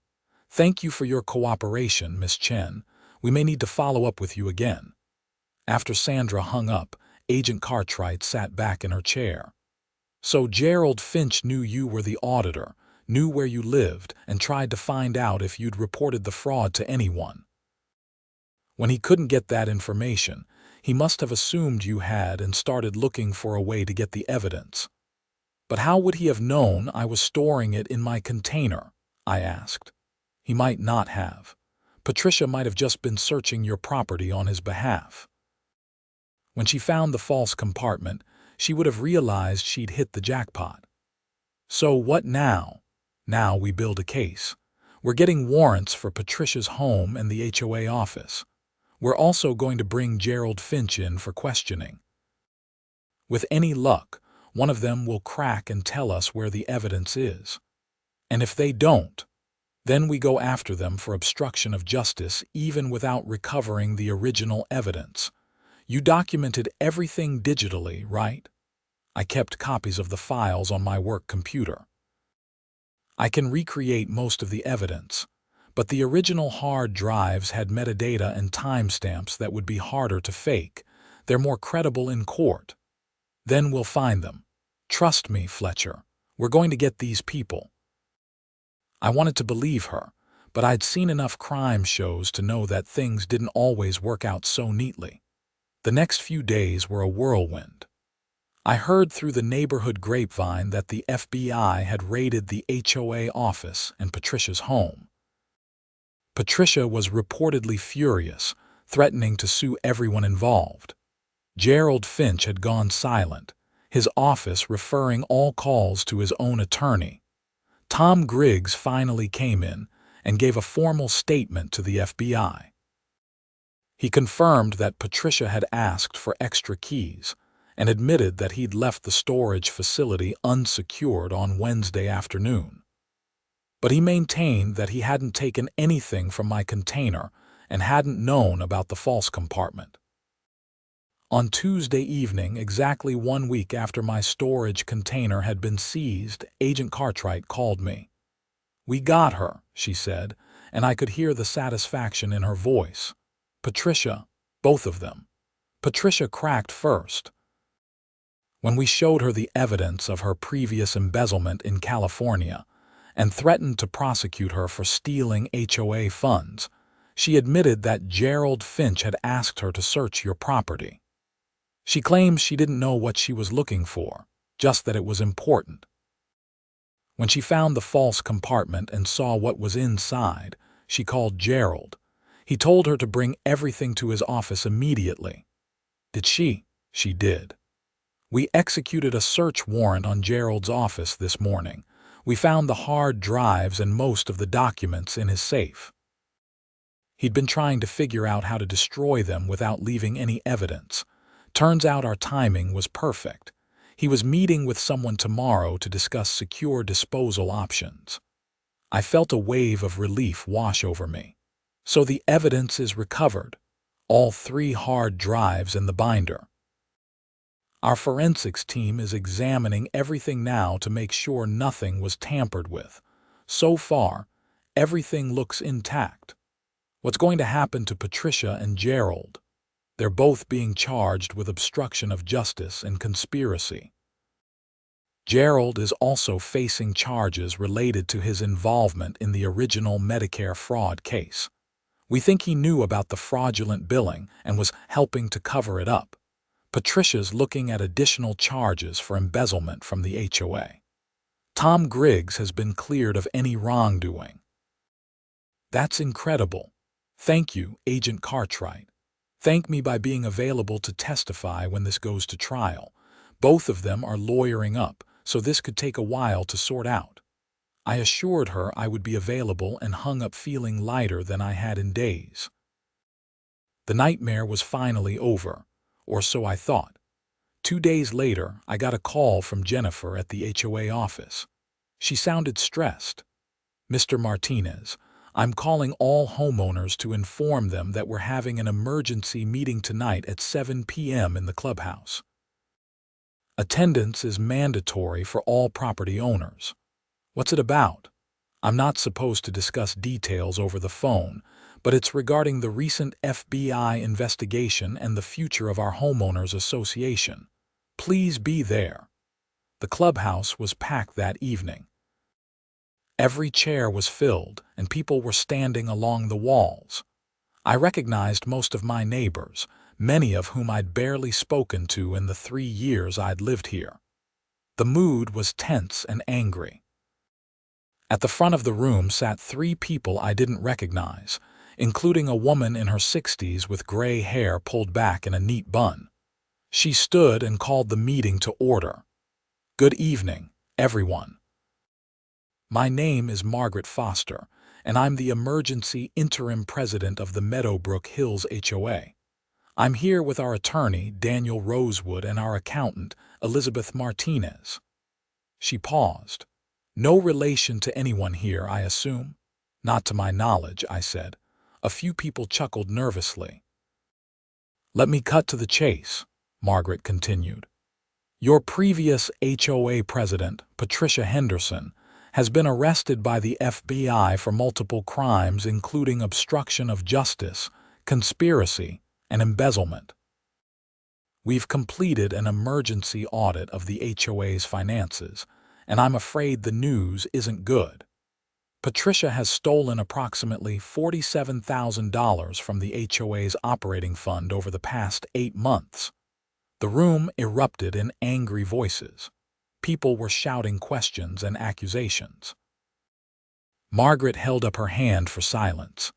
Thank you for your cooperation, Miss Chen. We may need to follow up with you again. After Sandra hung up, Agent Cartwright sat back in her chair. So Gerald Finch knew you were the auditor, knew where you lived, and tried to find out if you'd reported the fraud to anyone. When he couldn't get that information, he must have assumed you had and started looking for a way to get the evidence. But how would he have known I was storing it in my container? I asked. He might not have. Patricia might have just been searching your property on his behalf. When she found the false compartment, she would have realized she'd hit the jackpot. So what now? Now we build a case. We're getting warrants for Patricia's home and the HOA office. We're also going to bring Gerald Finch in for questioning. With any luck, one of them will crack and tell us where the evidence is. And if they don't, then we go after them for obstruction of justice even without recovering the original evidence. You documented everything digitally, right? I kept copies of the files on my work computer. I can recreate most of the evidence, but the original hard drives had metadata and timestamps that would be harder to fake. They're more credible in court. Then we'll find them. Trust me, Fletcher. We're going to get these people. I wanted to believe her, but I'd seen enough crime shows to know that things didn't always work out so neatly. The next few days were a whirlwind. I heard through the neighborhood grapevine that the FBI had raided the HOA office and Patricia's home. Patricia was reportedly furious, threatening to sue everyone involved. Gerald Finch had gone silent, his office referring all calls to his own attorney. Tom Griggs finally came in and gave a formal statement to the FBI. He confirmed that Patricia had asked for extra keys and admitted that he'd left the storage facility unsecured on Wednesday afternoon. But he maintained that he hadn't taken anything from my container and hadn't known about the false compartment. On Tuesday evening, exactly 1 week after my storage container had been seized, Agent Cartwright called me. "We got her," she said, and I could hear the satisfaction in her voice. Patricia, both of them. Patricia cracked first. When we showed her the evidence of her previous embezzlement in California and threatened to prosecute her for stealing HOA funds, she admitted that Gerald Finch had asked her to search your property. She claims she didn't know what she was looking for, just that it was important. When she found the false compartment and saw what was inside, she called Gerald. He told her to bring everything to his office immediately. Did she? She did. We executed a search warrant on Gerald's office this morning. We found the hard drives and most of the documents in his safe. He'd been trying to figure out how to destroy them without leaving any evidence. Turns out our timing was perfect. He was meeting with someone tomorrow to discuss secure disposal options. I felt a wave of relief wash over me. So the evidence is recovered. All 3 hard drives in the binder. Our forensics team is examining everything now to make sure nothing was tampered with. So far, everything looks intact. What's going to happen to Patricia and Gerald? They're both being charged with obstruction of justice and conspiracy. Gerald is also facing charges related to his involvement in the original Medicare fraud case. We think he knew about the fraudulent billing and was helping to cover it up. Patricia's looking at additional charges for embezzlement from the HOA. Tom Griggs has been cleared of any wrongdoing. That's incredible. Thank you, Agent Cartwright. Thank me by being available to testify when this goes to trial. Both of them are lawyering up, so this could take a while to sort out. I assured her I would be available and hung up feeling lighter than I had in days. The nightmare was finally over, or so I thought. 2 days later, I got a call from Jennifer at the HOA office. She sounded stressed. "Mr. Martinez, I'm calling all homeowners to inform them that we're having an emergency meeting tonight at 7 p.m. in the clubhouse. Attendance is mandatory for all property owners." "What's it about?" "I'm not supposed to discuss details over the phone, but it's regarding the recent FBI investigation and the future of our homeowners association. Please be there." The clubhouse was packed that evening. Every chair was filled, and people were standing along the walls. I recognized most of my neighbors, many of whom I'd barely spoken to in the 3 years I'd lived here. The mood was tense and angry. At the front of the room sat 3 people I didn't recognize, including a woman in her 60s with gray hair pulled back in a neat bun. She stood and called the meeting to order. "Good evening, everyone. My name is Margaret Foster, and I'm the emergency interim president of the Meadowbrook Hills HOA. I'm here with our attorney, Daniel Rosewood, and our accountant, Elizabeth Martinez." She paused. "No relation to anyone here, I assume?" "Not to my knowledge," I said. A few people chuckled nervously. "Let me cut to the chase," Margaret continued. "Your previous HOA president, Patricia Henderson, has been arrested by the FBI for multiple crimes including obstruction of justice, conspiracy, and embezzlement. We've completed an emergency audit of the HOA's finances, and I'm afraid the news isn't good. Patricia has stolen approximately $47,000 from the HOA's operating fund over the past 8 months. The room erupted in angry voices. People were shouting questions and accusations. Margaret held up her hand for silence.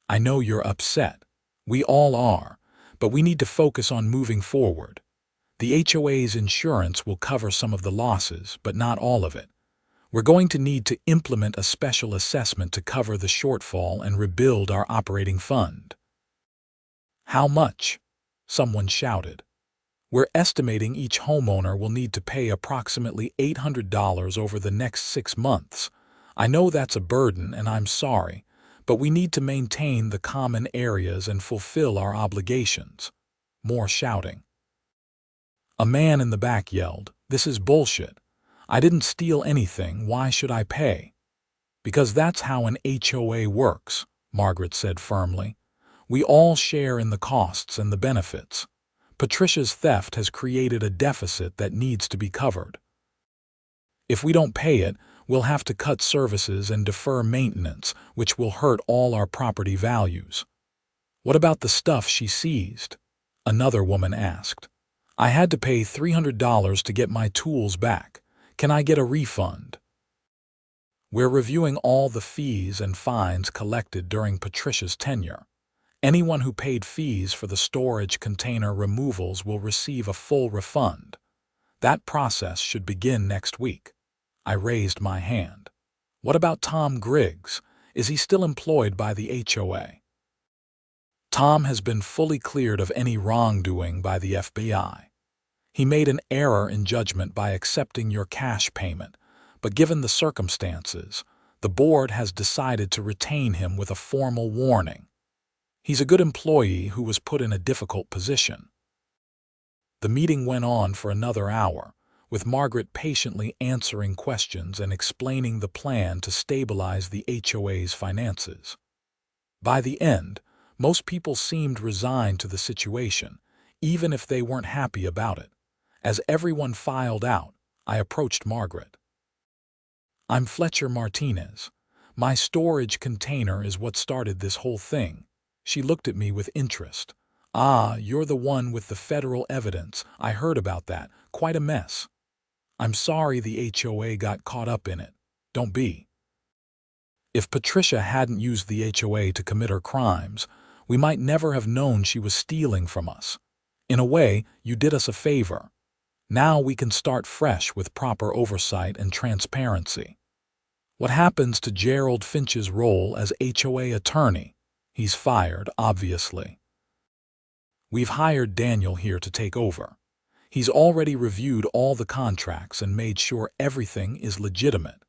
"I know you're upset. We all are, but we need to focus on moving forward. The HOA's insurance will cover some of the losses, but not all of it. We're going to need to implement a special assessment to cover the shortfall and rebuild our operating fund." "How much?" someone shouted. "We're estimating each homeowner will need to pay approximately $800 over the next 6 months. I know that's a burden, and I'm sorry, but we need to maintain the common areas and fulfill our obligations." More shouting. A man in the back yelled, "This is bullshit. I didn't steal anything. Why should I pay?" "Because that's how an HOA works," Margaret said firmly. "We all share in the costs and the benefits. Patricia's theft has created a deficit that needs to be covered. If we don't pay it, we'll have to cut services and defer maintenance, which will hurt all our property values." "What about the stuff she seized?" another woman asked. "I had to pay $300 to get my tools back. Can I get a refund?" "We're reviewing all the fees and fines collected during Patricia's tenure. Anyone who paid fees for the storage container removals will receive a full refund. That process should begin next week." I raised my hand. "What about Tom Griggs? Is he still employed by the HOA?" "Tom has been fully cleared of any wrongdoing by the FBI. He made an error in judgment by accepting your cash payment, but given the circumstances, the board has decided to retain him with a formal warning. He's a good employee who was put in a difficult position." The meeting went on for another hour, with Margaret patiently answering questions and explaining the plan to stabilize the HOA's finances. By the end, most people seemed resigned to the situation, even if they weren't happy about it. As everyone filed out, I approached Margaret. "I'm Fletcher Martinez. My storage container is what started this whole thing." She looked at me with interest. "Ah, you're the one with the federal evidence. I heard about that. Quite a mess." "I'm sorry the HOA got caught up in it." "Don't be. If Patricia hadn't used the HOA to commit her crimes, we might never have known she was stealing from us. In a way, you did us a favor. Now we can start fresh with proper oversight and transparency." "What happens to Gerald Finch's role as HOA attorney?" "He's fired, obviously." We've hired Daniel here to take over. He's already reviewed all the contracts and made sure everything is legitimate.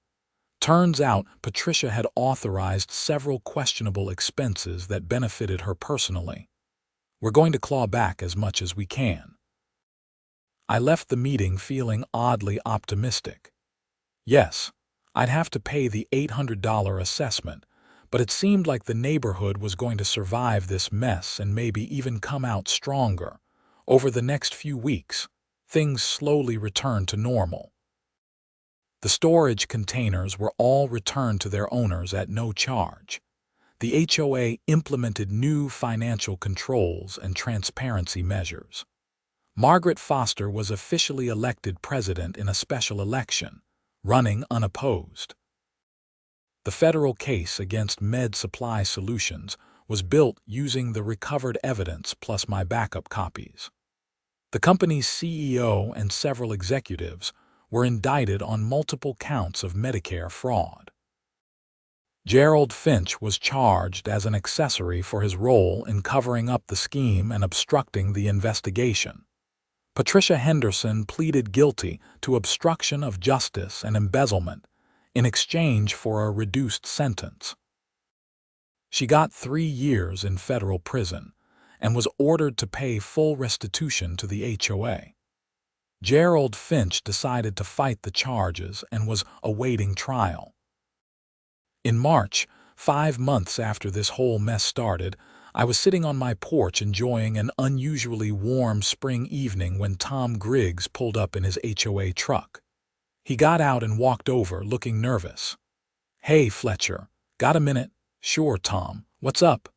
Turns out Patricia had authorized several questionable expenses that benefited her personally. We're going to claw back as much as we can. I left the meeting feeling oddly optimistic. Yes, I'd have to pay the $800 assessment, but it seemed like the neighborhood was going to survive this mess and maybe even come out stronger. Over the next few weeks, things slowly returned to normal. The storage containers were all returned to their owners at no charge. The HOA implemented new financial controls and transparency measures. Margaret Foster was officially elected president in a special election, running unopposed. The federal case against Med Supply Solutions was built using the recovered evidence plus my backup copies. The company's CEO and several executives were indicted on multiple counts of Medicare fraud. Gerald Finch was charged as an accessory for his role in covering up the scheme and obstructing the investigation. Patricia Henderson pleaded guilty to obstruction of justice and embezzlement in exchange for a reduced sentence. She got 3 years in federal prison and was ordered to pay full restitution to the HOA. Gerald Finch decided to fight the charges and was awaiting trial. In March, 5 months after this whole mess started, I was sitting on my porch enjoying an unusually warm spring evening when Tom Griggs pulled up in his HOA truck. He got out and walked over, looking nervous. "Hey, Fletcher, got a minute?" "Sure, Tom. What's up?"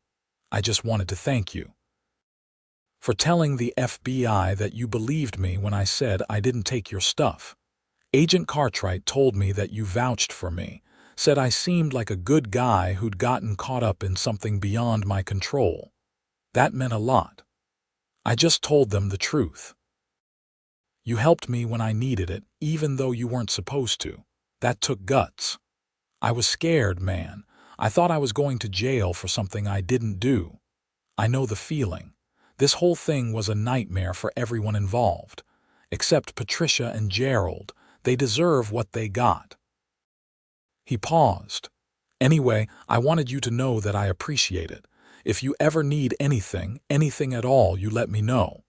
"I just wanted to thank you for telling the FBI that you believed me when I said I didn't take your stuff. Agent Cartwright told me that you vouched for me, said I seemed like a good guy who'd gotten caught up in something beyond my control. That meant a lot. I just told them the truth. You helped me when I needed it, even though you weren't supposed to. That took guts. I was scared, man. I thought I was going to jail for something I didn't do. I know the feeling. This whole thing was a nightmare for everyone involved. Except Patricia and Gerald. They deserve what they got." He paused. "Anyway, I wanted you to know that I appreciate it. If you ever need anything at all, you let me know."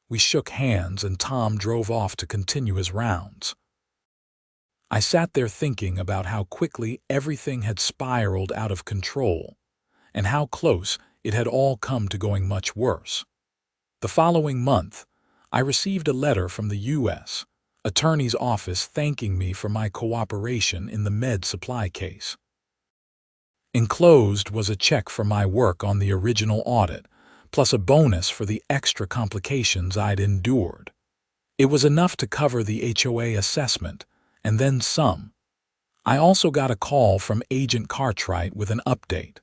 We shook hands and Tom drove off to continue his rounds. I sat there thinking about how quickly everything had spiraled out of control, and how close it had all come to going much worse. The following month, I received a letter from the U.S. Attorney's Office thanking me for my cooperation in the Med Supply case. Enclosed was a check for my work on the original audit, plus a bonus for the extra complications I'd endured. It was enough to cover the HOA assessment, and then some. I also got a call from Agent Cartwright with an update.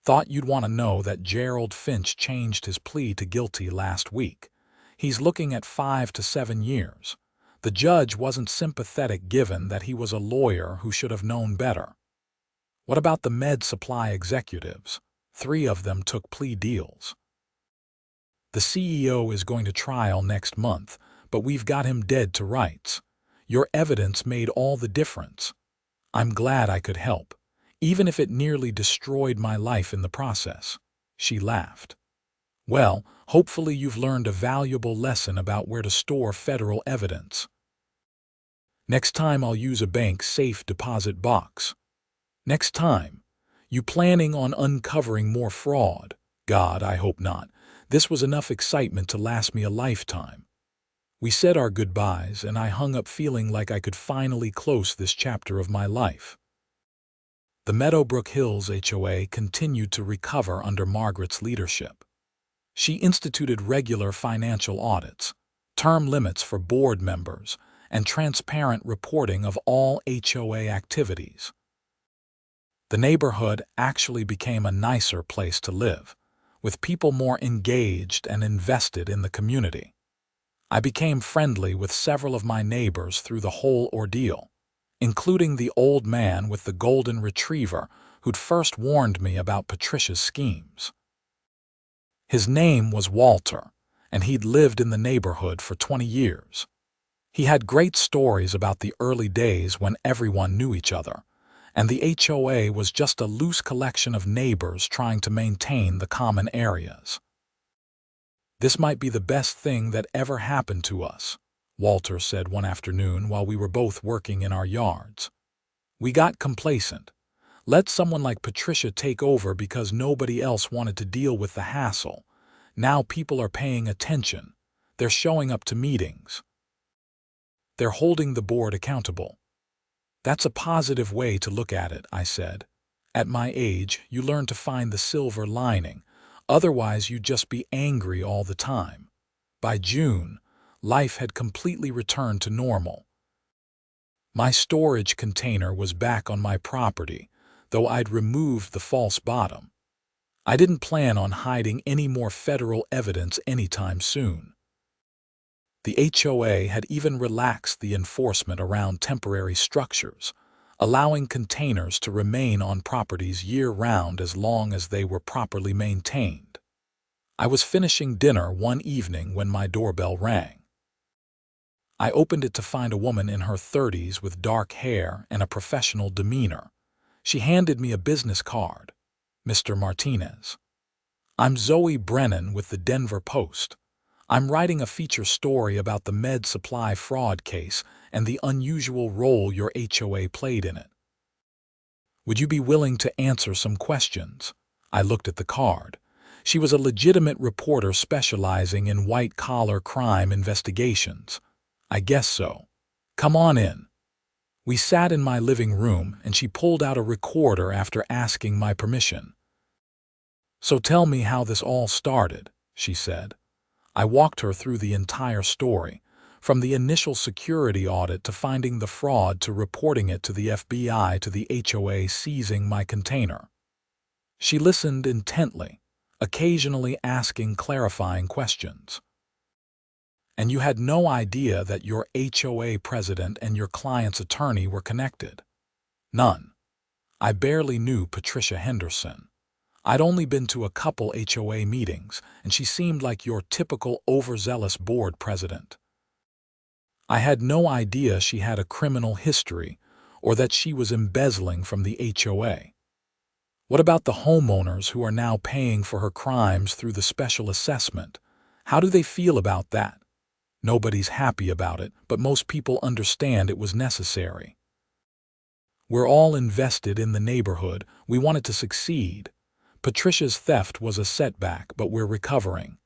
"Thought you'd want to know that Gerald Finch changed his plea to guilty last week. He's looking at 5 to 7 years. The judge wasn't sympathetic given that he was a lawyer who should have known better." "What about the Med Supply executives? 3 of them took plea deals." "The CEO is going to trial next month, but we've got him dead to rights. Your evidence made all the difference. I'm glad I could help, even if it nearly destroyed my life in the process." She laughed. "Well, hopefully you've learned a valuable lesson about where to store federal evidence. Next time I'll use a bank safe deposit box." "Next time? You planning on uncovering more fraud?" "God, I hope not. This was enough excitement to last me a lifetime." We said our goodbyes, and I hung up feeling like I could finally close this chapter of my life. The Meadowbrook Hills HOA continued to recover under Margaret's leadership. She instituted regular financial audits, term limits for board members, and transparent reporting of all HOA activities. The neighborhood actually became a nicer place to live, with people more engaged and invested in the community. I became friendly with several of my neighbors through the whole ordeal, including the old man with the golden retriever who'd first warned me about Patricia's schemes. His name was Walter, and he'd lived in the neighborhood for 20 years. He had great stories about the early days when everyone knew each other, and the HOA was just a loose collection of neighbors trying to maintain the common areas. "This might be the best thing that ever happened to us," Walter said one afternoon while we were both working in our yards. "We got complacent. Let someone like Patricia take over because nobody else wanted to deal with the hassle. Now people are paying attention. They're showing up to meetings. They're holding the board accountable." "That's a positive way to look at it," I said. "At my age, you learn to find the silver lining. Otherwise, you'd just be angry all the time." By June, life had completely returned to normal. My storage container was back on my property, though I'd removed the false bottom. I didn't plan on hiding any more federal evidence anytime soon. The HOA had even relaxed the enforcement around temporary structures, allowing containers to remain on properties year-round as long as they were properly maintained. I was finishing dinner one evening when my doorbell rang. I opened it to find a woman in her 30s with dark hair and a professional demeanor. She handed me a business card. "Mr. Martinez. I'm Zoe Brennan with the Denver Post. I'm writing a feature story about the med supply fraud case and the unusual role your HOA played in it. Would you be willing to answer some questions?" I looked at the card. She was a legitimate reporter specializing in white-collar crime investigations. "I guess so. Come on in." We sat in my living room, and she pulled out a recorder after asking my permission. "So tell me how this all started," she said. I walked her through the entire story, from the initial security audit to finding the fraud to reporting it to the FBI to the HOA seizing my container. She listened intently, occasionally asking clarifying questions. "And you had no idea that your HOA president and your client's attorney were connected?" "None. I barely knew Patricia Henderson. I'd only been to a couple HOA meetings, and she seemed like your typical overzealous board president. I had no idea she had a criminal history or that she was embezzling from the HOA. What about the homeowners who are now paying for her crimes through the special assessment? How do they feel about that?" "Nobody's happy about it, but most people understand it was necessary. We're all invested in the neighborhood. We want it to succeed. Patricia's theft was a setback, but we're recovering."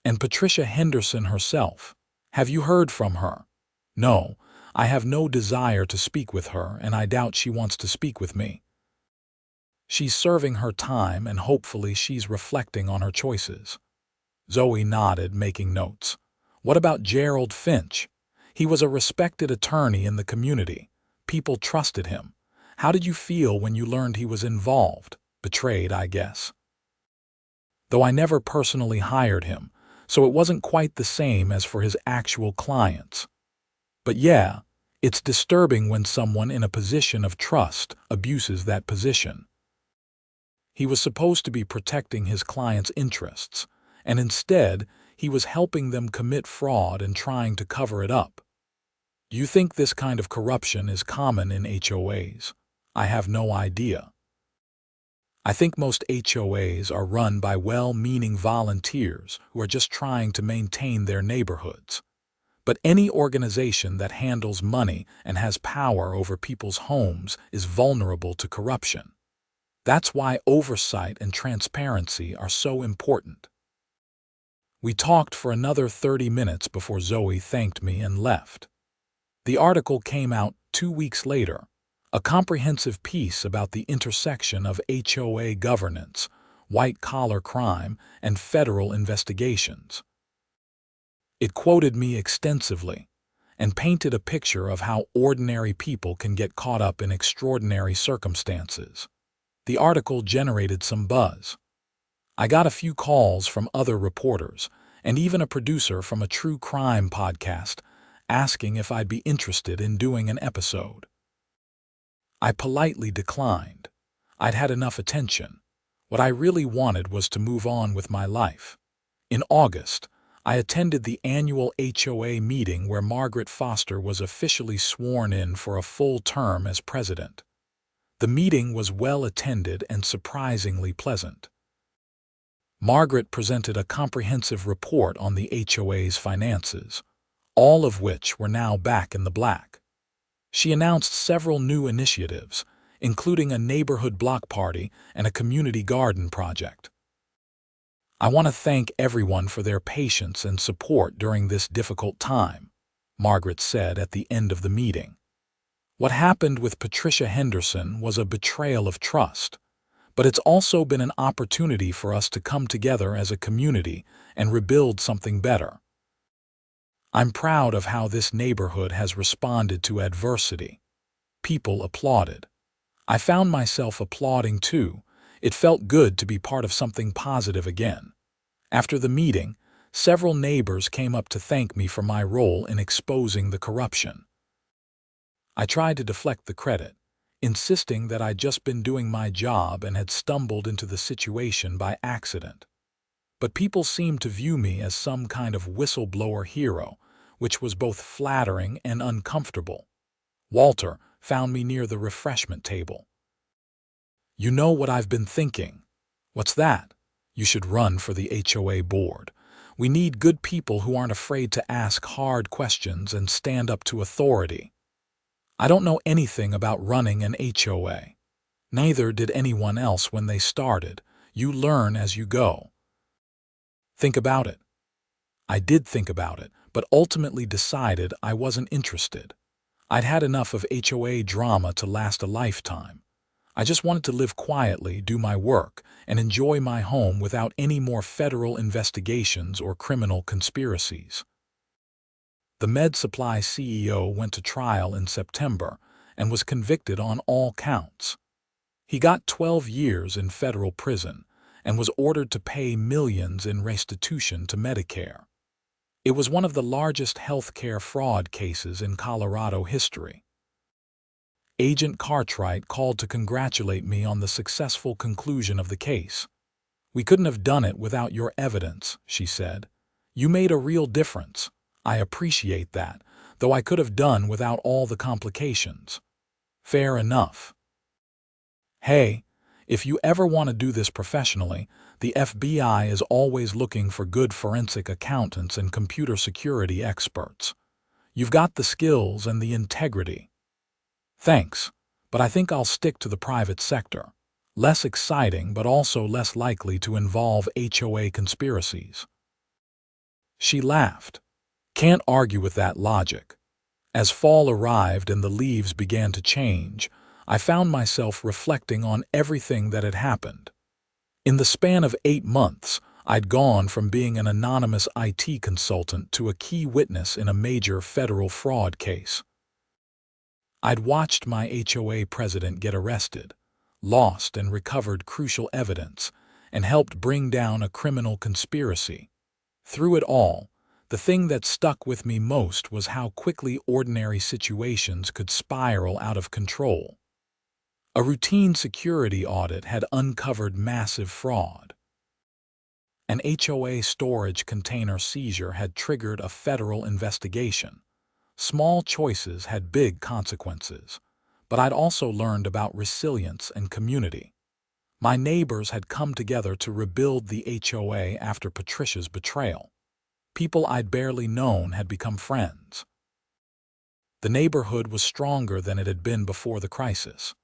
"And Patricia Henderson herself, have you heard from her?" "No, I have no desire to speak with her, and I doubt she wants to speak with me. She's serving her time, and hopefully she's reflecting on her choices." Zoe nodded, making notes. "What about Gerald Finch? He was a respected attorney in the community. People trusted him. How did you feel when you learned he was involved? Betrayed, I guess." "Though I never personally hired him, so it wasn't quite the same as for his actual clients. But yeah, it's disturbing when someone in a position of trust abuses that position. He was supposed to be protecting his clients' interests, and instead, he was helping them commit fraud and trying to cover it up. Do you think this kind of corruption is common in HOAs? I have no idea. I think most HOAs are run by well-meaning volunteers who are just trying to maintain their neighborhoods. But any organization that handles money and has power over people's homes is vulnerable to corruption. That's why oversight and transparency are so important." We talked for another 30 minutes before Zoe thanked me and left. The article came out 2 weeks later, a comprehensive piece about the intersection of HOA governance, white-collar crime, and federal investigations. It quoted me extensively and painted a picture of how ordinary people can get caught up in extraordinary circumstances. The article generated some buzz. I got a few calls from other reporters and even a producer from a true crime podcast asking if I'd be interested in doing an episode. I politely declined. I'd had enough attention. What I really wanted was to move on with my life. In August, I attended the annual HOA meeting where Margaret Foster was officially sworn in for a full term as president. The meeting was well attended and surprisingly pleasant. Margaret presented a comprehensive report on the HOA's finances, all of which were now back in the black. She announced several new initiatives, including a neighborhood block party and a community garden project. "I want to thank everyone for their patience and support during this difficult time," Margaret said at the end of the meeting. "What happened with Patricia Henderson was a betrayal of trust, but it's also been an opportunity for us to come together as a community and rebuild something better. I'm proud of how this neighborhood has responded to adversity." People applauded. I found myself applauding too. It felt good to be part of something positive again. After the meeting, several neighbors came up to thank me for my role in exposing the corruption. I tried to deflect the credit, insisting that I'd just been doing my job and had stumbled into the situation by accident. But people seemed to view me as some kind of whistleblower hero, which was both flattering and uncomfortable. Walter found me near the refreshment table. "You know what I've been thinking." "What's that?" "You should run for the HOA board. We need good people who aren't afraid to ask hard questions and stand up to authority." I don't know anything about running an HOA. Neither did anyone else when they started. You learn as you go. Think about it. I did think about it, but ultimately decided I wasn't interested. I'd had enough of HOA drama to last a lifetime. I just wanted to live quietly, do my work, and enjoy my home without any more federal investigations or criminal conspiracies. The Med Supply CEO went to trial in September and was convicted on all counts. He got 12 years in federal prison and was ordered to pay millions in restitution to Medicare. It was one of the largest healthcare fraud cases in Colorado history. Agent Cartwright called to congratulate me on the successful conclusion of the case. "We couldn't have done it without your evidence," she said. "You made a real difference. I appreciate that, though I could have done without all the complications." Fair enough. Hey, if you ever want to do this professionally, the FBI is always looking for good forensic accountants and computer security experts. You've got the skills and the integrity. Thanks, but I think I'll stick to the private sector. Less exciting, but also less likely to involve HOA conspiracies. She laughed. Can't argue with that logic. As fall arrived and the leaves began to change, I found myself reflecting on everything that had happened. In the span of 8 months, I'd gone from being an anonymous IT consultant to a key witness in a major federal fraud case. I'd watched my HOA president get arrested, lost and recovered crucial evidence, and helped bring down a criminal conspiracy. Through it all, the thing that stuck with me most was how quickly ordinary situations could spiral out of control. A routine security audit had uncovered massive fraud. An HOA storage container seizure had triggered a federal investigation. Small choices had big consequences, but I'd also learned about resilience and community. My neighbors had come together to rebuild the HOA after Patricia's betrayal. People I'd barely known had become friends. The neighborhood was stronger than it had been before the crisis.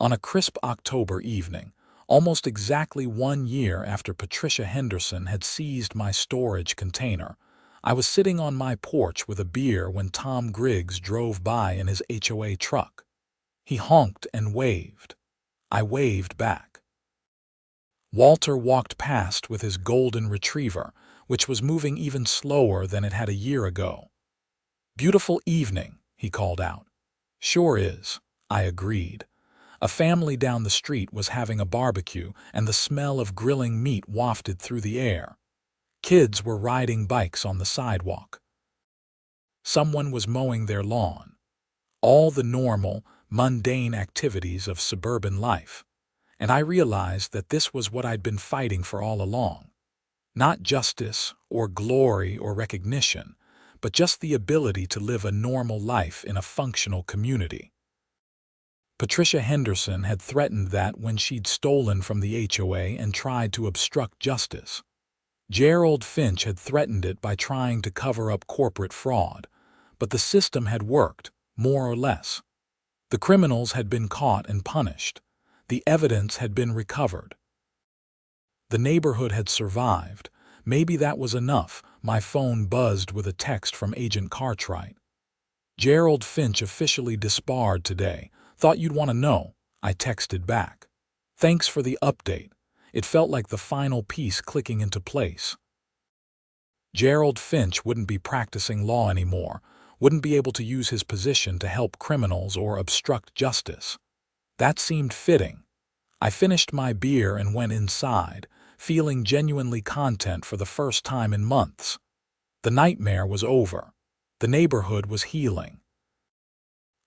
On a crisp October evening, almost exactly 1 year after Patricia Henderson had seized my storage container, I was sitting on my porch with a beer when Tom Griggs drove by in his HOA truck. He honked and waved. I waved back. Walter walked past with his golden retriever, which was moving even slower than it had a year ago. "Beautiful evening," he called out. "Sure is," I agreed. A family down the street was having a barbecue, and the smell of grilling meat wafted through the air. Kids were riding bikes on the sidewalk. Someone was mowing their lawn. All the normal, mundane activities of suburban life. and I realized that this was what I'd been fighting for all along. Not justice or glory or recognition, but just the ability to live a normal life in a functional community. Patricia Henderson had threatened that when she'd stolen from the HOA and tried to obstruct justice. Gerald Finch had threatened it by trying to cover up corporate fraud, but the system had worked, more or less. The criminals had been caught and punished. The evidence had been recovered. The neighborhood had survived. Maybe that was enough. My phone buzzed with a text from Agent Cartwright. "Gerald Finch officially disbarred today. Thought you'd want to know," I texted back. "Thanks for the update." It felt like the final piece clicking into place. Gerald Finch wouldn't be practicing law anymore, wouldn't be able to use his position to help criminals or obstruct justice. That seemed fitting. I finished my beer and went inside, feeling genuinely content for the first time in months. The nightmare was over. The neighborhood was healing.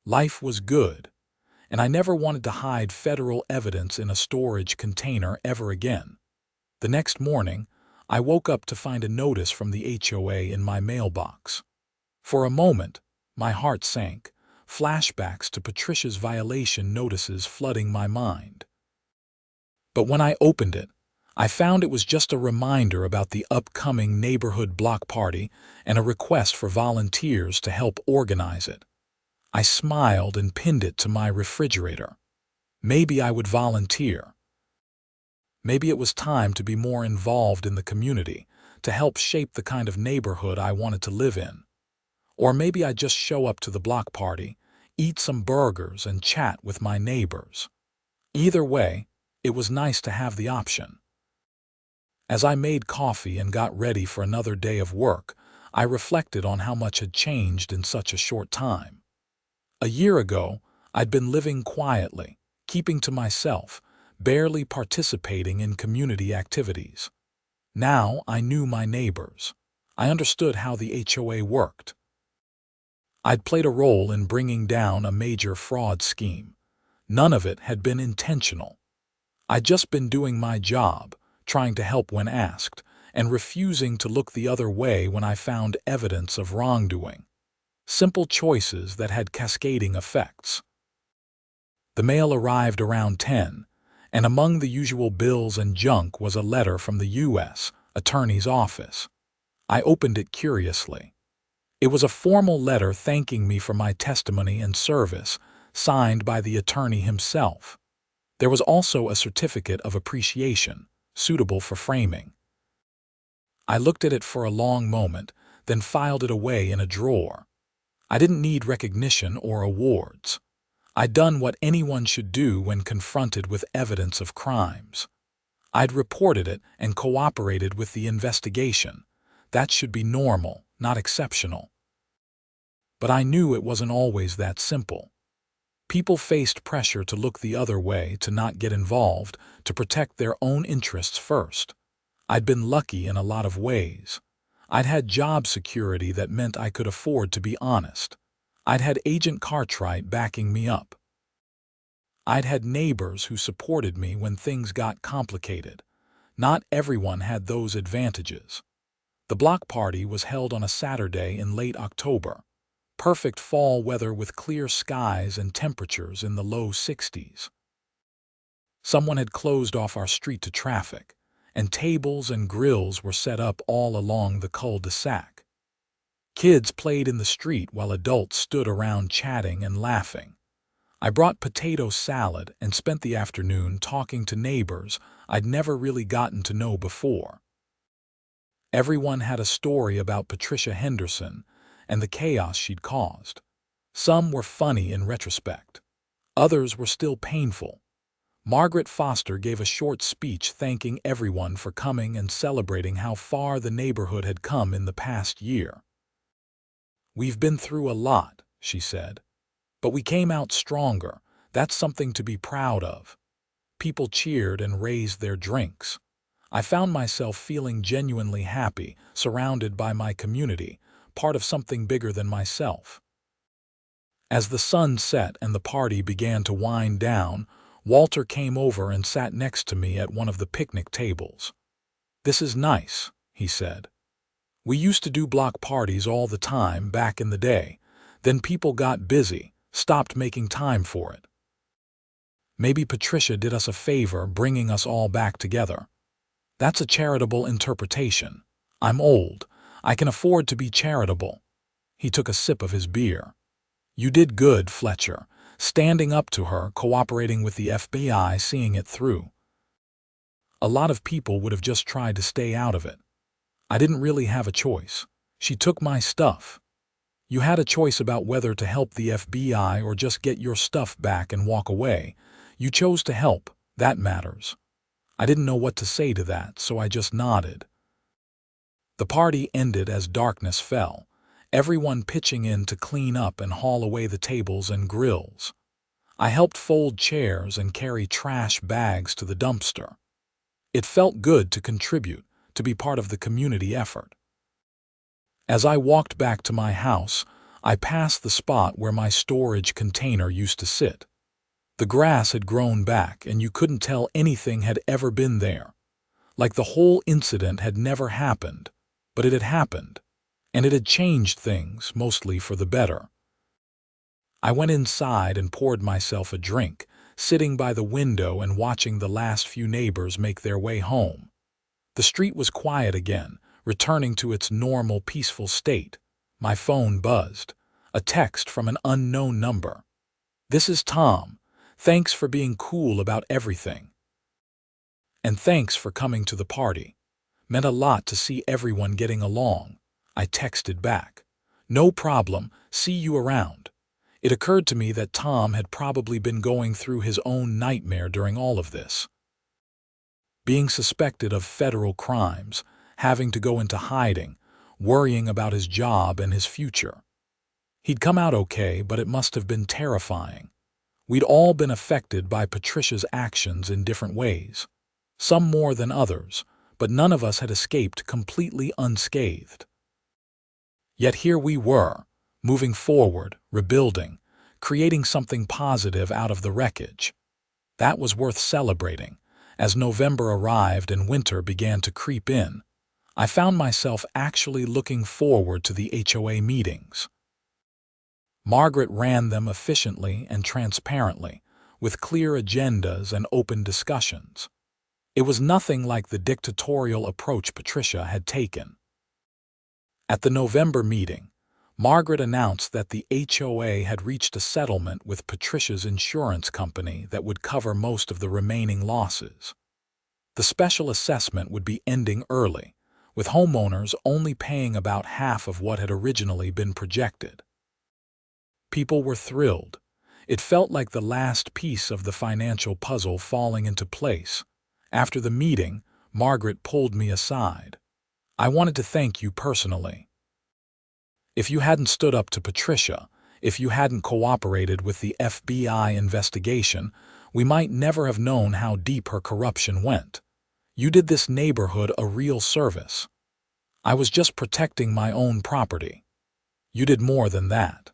Life was good, and I never wanted to hide federal evidence in a storage container ever again. The next morning, I woke up to find a notice from the HOA in my mailbox. For a moment, my heart sank, flashbacks to Patricia's violation notices flooding my mind. But when I opened it, I found it was just a reminder about the upcoming neighborhood block party and a request for volunteers to help organize it. I smiled and pinned it to my refrigerator. Maybe I would volunteer. Maybe it was time to be more involved in the community, to help shape the kind of neighborhood I wanted to live in. Or maybe I'd just show up to the block party, eat some burgers, and chat with my neighbors. Either way, it was nice to have the option. As I made coffee and got ready for another day of work, I reflected on how much had changed in such a short time. A year ago, I'd been living quietly, keeping to myself, barely participating in community activities. Now I knew my neighbors. I understood how the HOA worked. I'd played a role in bringing down a major fraud scheme. None of it had been intentional. I'd just been doing my job, trying to help when asked, and refusing to look the other way when I found evidence of wrongdoing. Simple choices that had cascading effects. The mail arrived around 10, and among the usual bills and junk was a letter from the U.S. Attorney's Office. I opened it curiously. It was a formal letter thanking me for my testimony and service, signed by the attorney himself. There was also a certificate of appreciation, suitable for framing. I looked at it for a long moment, then filed it away in a drawer. I didn't need recognition or awards. I'd done what anyone should do when confronted with evidence of crimes. I'd reported it and cooperated with the investigation. That should be normal, not exceptional. But I knew it wasn't always that simple. People faced pressure to look the other way, to not get involved, to protect their own interests first. I'd been lucky in a lot of ways. I'd had job security that meant I could afford to be honest. I'd had Agent Cartwright backing me up. I'd had neighbors who supported me when things got complicated. Not everyone had those advantages. The block party was held on a Saturday in late October. Perfect fall weather with clear skies and temperatures in the low 60s. Someone had closed off our street to traffic, and tables and grills were set up all along the cul-de-sac. Kids played in the street while adults stood around chatting and laughing. I brought potato salad and spent the afternoon talking to neighbors I'd never really gotten to know before. Everyone had a story about Patricia Henderson and the chaos she'd caused. Some were funny in retrospect. Others were still painful. Margaret Foster gave a short speech thanking everyone for coming and celebrating how far the neighborhood had come in the past year. "We've been through a lot," she said. "But we came out stronger. That's something to be proud of." People cheered and raised their drinks. I found myself feeling genuinely happy, surrounded by my community, part of something bigger than myself. As the sun set and the party began to wind down, Walter came over and sat next to me at one of the picnic tables. "This is nice," he said. "We used to do block parties all the time back in the day. Then people got busy, stopped making time for it. Maybe Patricia did us a favor bringing us all back together. That's a charitable interpretation. I'm old. I can afford to be charitable." He took a sip of his beer. "You did good, Fletcher, standing up to her, cooperating with the FBI, seeing it through. A lot of people would have just tried to stay out of it. I didn't really have a choice. She took my stuff. You had a choice about whether to help the FBI or just get your stuff back and walk away. You chose to help. That matters." I didn't know what to say to that, so I just nodded. The party ended as darkness fell, everyone pitching in to clean up and haul away the tables and grills. I helped fold chairs and carry trash bags to the dumpster. It felt good to contribute, to be part of the community effort. As I walked back to my house, I passed the spot where my storage container used to sit. The grass had grown back and you couldn't tell anything had ever been there. Like the whole incident had never happened, but it had happened, and it had changed things, mostly for the better. I went inside and poured myself a drink, sitting by the window and watching the last few neighbors make their way home. The street was quiet again, returning to its normal, peaceful state. My phone buzzed. A text from an unknown number. "This is Tom. Thanks for being cool about everything. And thanks for coming to the party. Meant a lot to see everyone getting along." I texted back. "No problem. See you around." It occurred to me that Tom had probably been going through his own nightmare during all of this. Being suspected of federal crimes, having to go into hiding, worrying about his job and his future. He'd come out okay, but it must have been terrifying. We'd all been affected by Patricia's actions in different ways, some more than others, but none of us had escaped completely unscathed. Yet here we were, moving forward, rebuilding, creating something positive out of the wreckage. That was worth celebrating. As November arrived and winter began to creep in, I found myself actually looking forward to the HOA meetings. Margaret ran them efficiently and transparently, with clear agendas and open discussions. It was nothing like the dictatorial approach Patricia had taken. At the November meeting, Margaret announced that the HOA had reached a settlement with Patricia's insurance company that would cover most of the remaining losses. The special assessment would be ending early, with homeowners only paying about half of what had originally been projected. People were thrilled. It felt like the last piece of the financial puzzle falling into place. After the meeting, Margaret pulled me aside. "I wanted to thank you personally. If you hadn't stood up to Patricia, if you hadn't cooperated with the FBI investigation, we might never have known how deep her corruption went. You did this neighborhood a real service. I was just protecting my own property. You did more than that.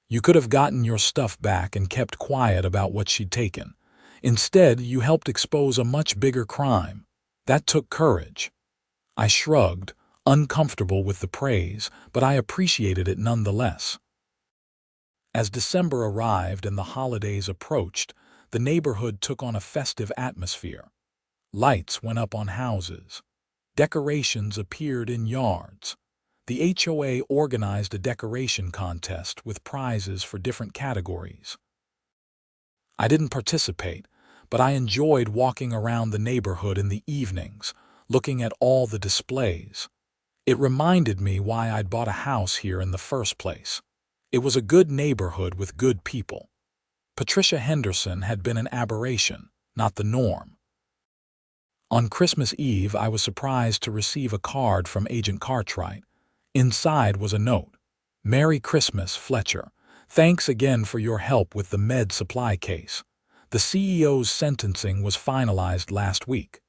You could have gotten your stuff back and kept quiet about what she'd taken. Instead, you helped expose a much bigger crime. That took courage." I shrugged, uncomfortable with the praise, but I appreciated it nonetheless. As December arrived and the holidays approached, the neighborhood took on a festive atmosphere. Lights went up on houses. Decorations appeared in yards. The HOA organized a decoration contest with prizes for different categories. I didn't participate, but I enjoyed walking around the neighborhood in the evenings, looking at all the displays. It reminded me why I'd bought a house here in the first place. It was a good neighborhood with good people. Patricia Henderson had been an aberration, not the norm. On Christmas Eve, I was surprised to receive a card from Agent Cartwright. Inside was a note. "Merry Christmas, Fletcher. Thanks again for your help with the med supply case. The CEO's sentencing was finalized last week.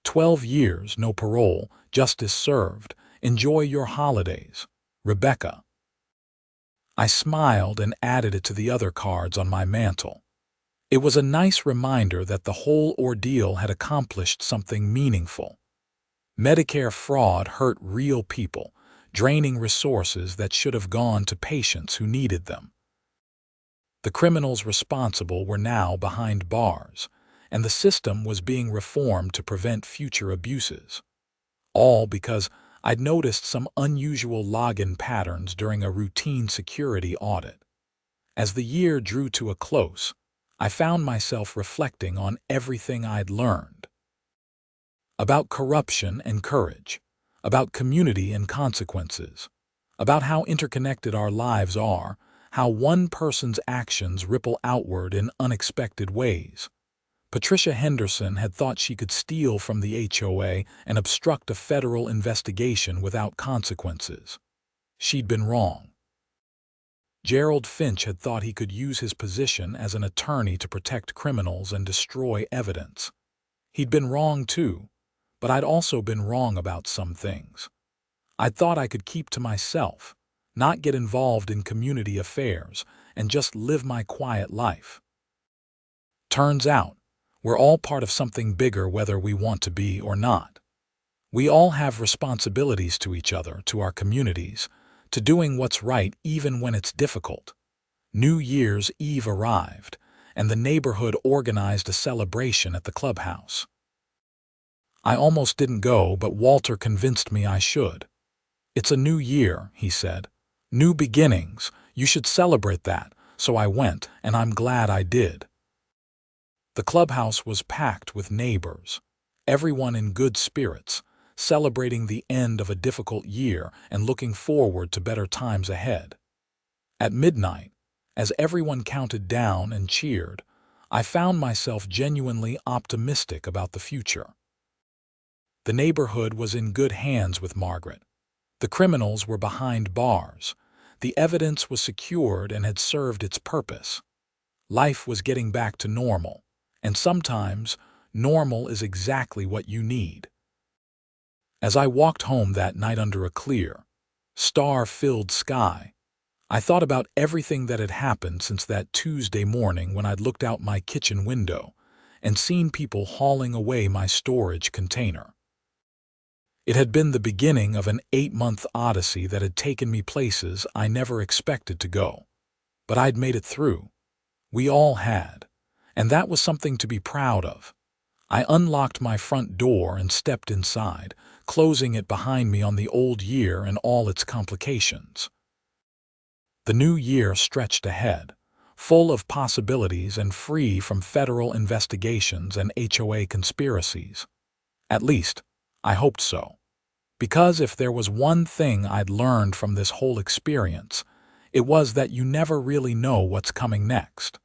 12 years, no parole, justice served. Enjoy your holidays. Rebecca." I smiled and added it to the other cards on my mantle. It was a nice reminder that the whole ordeal had accomplished something meaningful. Medicare fraud hurt real people, draining resources that should have gone to patients who needed them. The criminals responsible were now behind bars, and the system was being reformed to prevent future abuses. All because I'd noticed some unusual login patterns during a routine security audit. As the year drew to a close, I found myself reflecting on everything I'd learned. About corruption and courage, about community and consequences, about how interconnected our lives are, how one person's actions ripple outward in unexpected ways. Patricia Henderson had thought she could steal from the HOA and obstruct a federal investigation without consequences. She'd been wrong. Gerald Finch had thought he could use his position as an attorney to protect criminals and destroy evidence. He'd been wrong too, but I'd also been wrong about some things. I'd thought I could keep to myself, not get involved in community affairs, and just live my quiet life. Turns out, we're all part of something bigger whether we want to be or not. We all have responsibilities to each other, to our communities, to doing what's right even when it's difficult. New Year's Eve arrived, and the neighborhood organized a celebration at the clubhouse. I almost didn't go, but Walter convinced me I should. "It's a new year," he said. "New beginnings. You should celebrate that." So I went, and I'm glad I did. The clubhouse was packed with neighbors, everyone in good spirits, celebrating the end of a difficult year and looking forward to better times ahead. At midnight, as everyone counted down and cheered, I found myself genuinely optimistic about the future. The neighborhood was in good hands with Margaret. The criminals were behind bars. The evidence was secured and had served its purpose. Life was getting back to normal, and sometimes normal is exactly what you need. As I walked home that night under a clear, star-filled sky, I thought about everything that had happened since that Tuesday morning when I'd looked out my kitchen window and seen people hauling away my storage container. It had been the beginning of an 8-month odyssey that had taken me places I never expected to go. But I'd made it through. We all had, and that was something to be proud of. I unlocked my front door and stepped inside, closing it behind me on the old year and all its complications. The new year stretched ahead, full of possibilities and free from federal investigations and HOA conspiracies. At least, I hoped so. Because if there was one thing I'd learned from this whole experience, it was that you never really know what's coming next.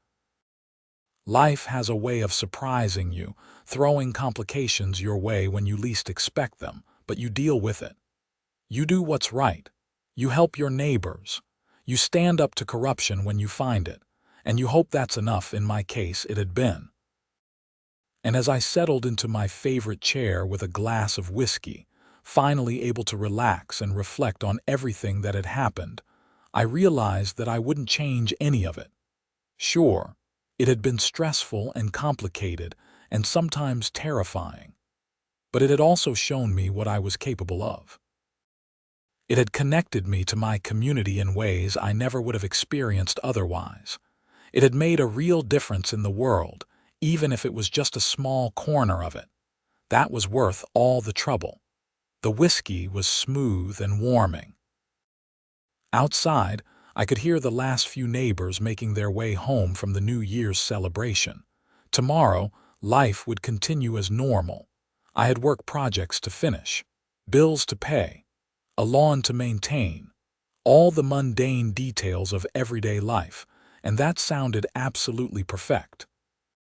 Life has a way of surprising you, throwing complications your way when you least expect them, but you deal with it. You do what's right. You help your neighbors. You stand up to corruption when you find it, and you hope that's enough. In my case, it had been. And as I settled into my favorite chair with a glass of whiskey, finally able to relax and reflect on everything that had happened, I realized that I wouldn't change any of it. Sure, it had been stressful and complicated and sometimes terrifying, but it had also shown me what I was capable of. It had connected me to my community in ways I never would have experienced otherwise. It had made a real difference in the world, even if it was just a small corner of it. That was worth all the trouble. The whiskey was smooth and warming. Outside, I could hear the last few neighbors making their way home from the New Year's celebration. Tomorrow, life would continue as normal. I had work projects to finish, bills to pay, a lawn to maintain, all the mundane details of everyday life, and that sounded absolutely perfect.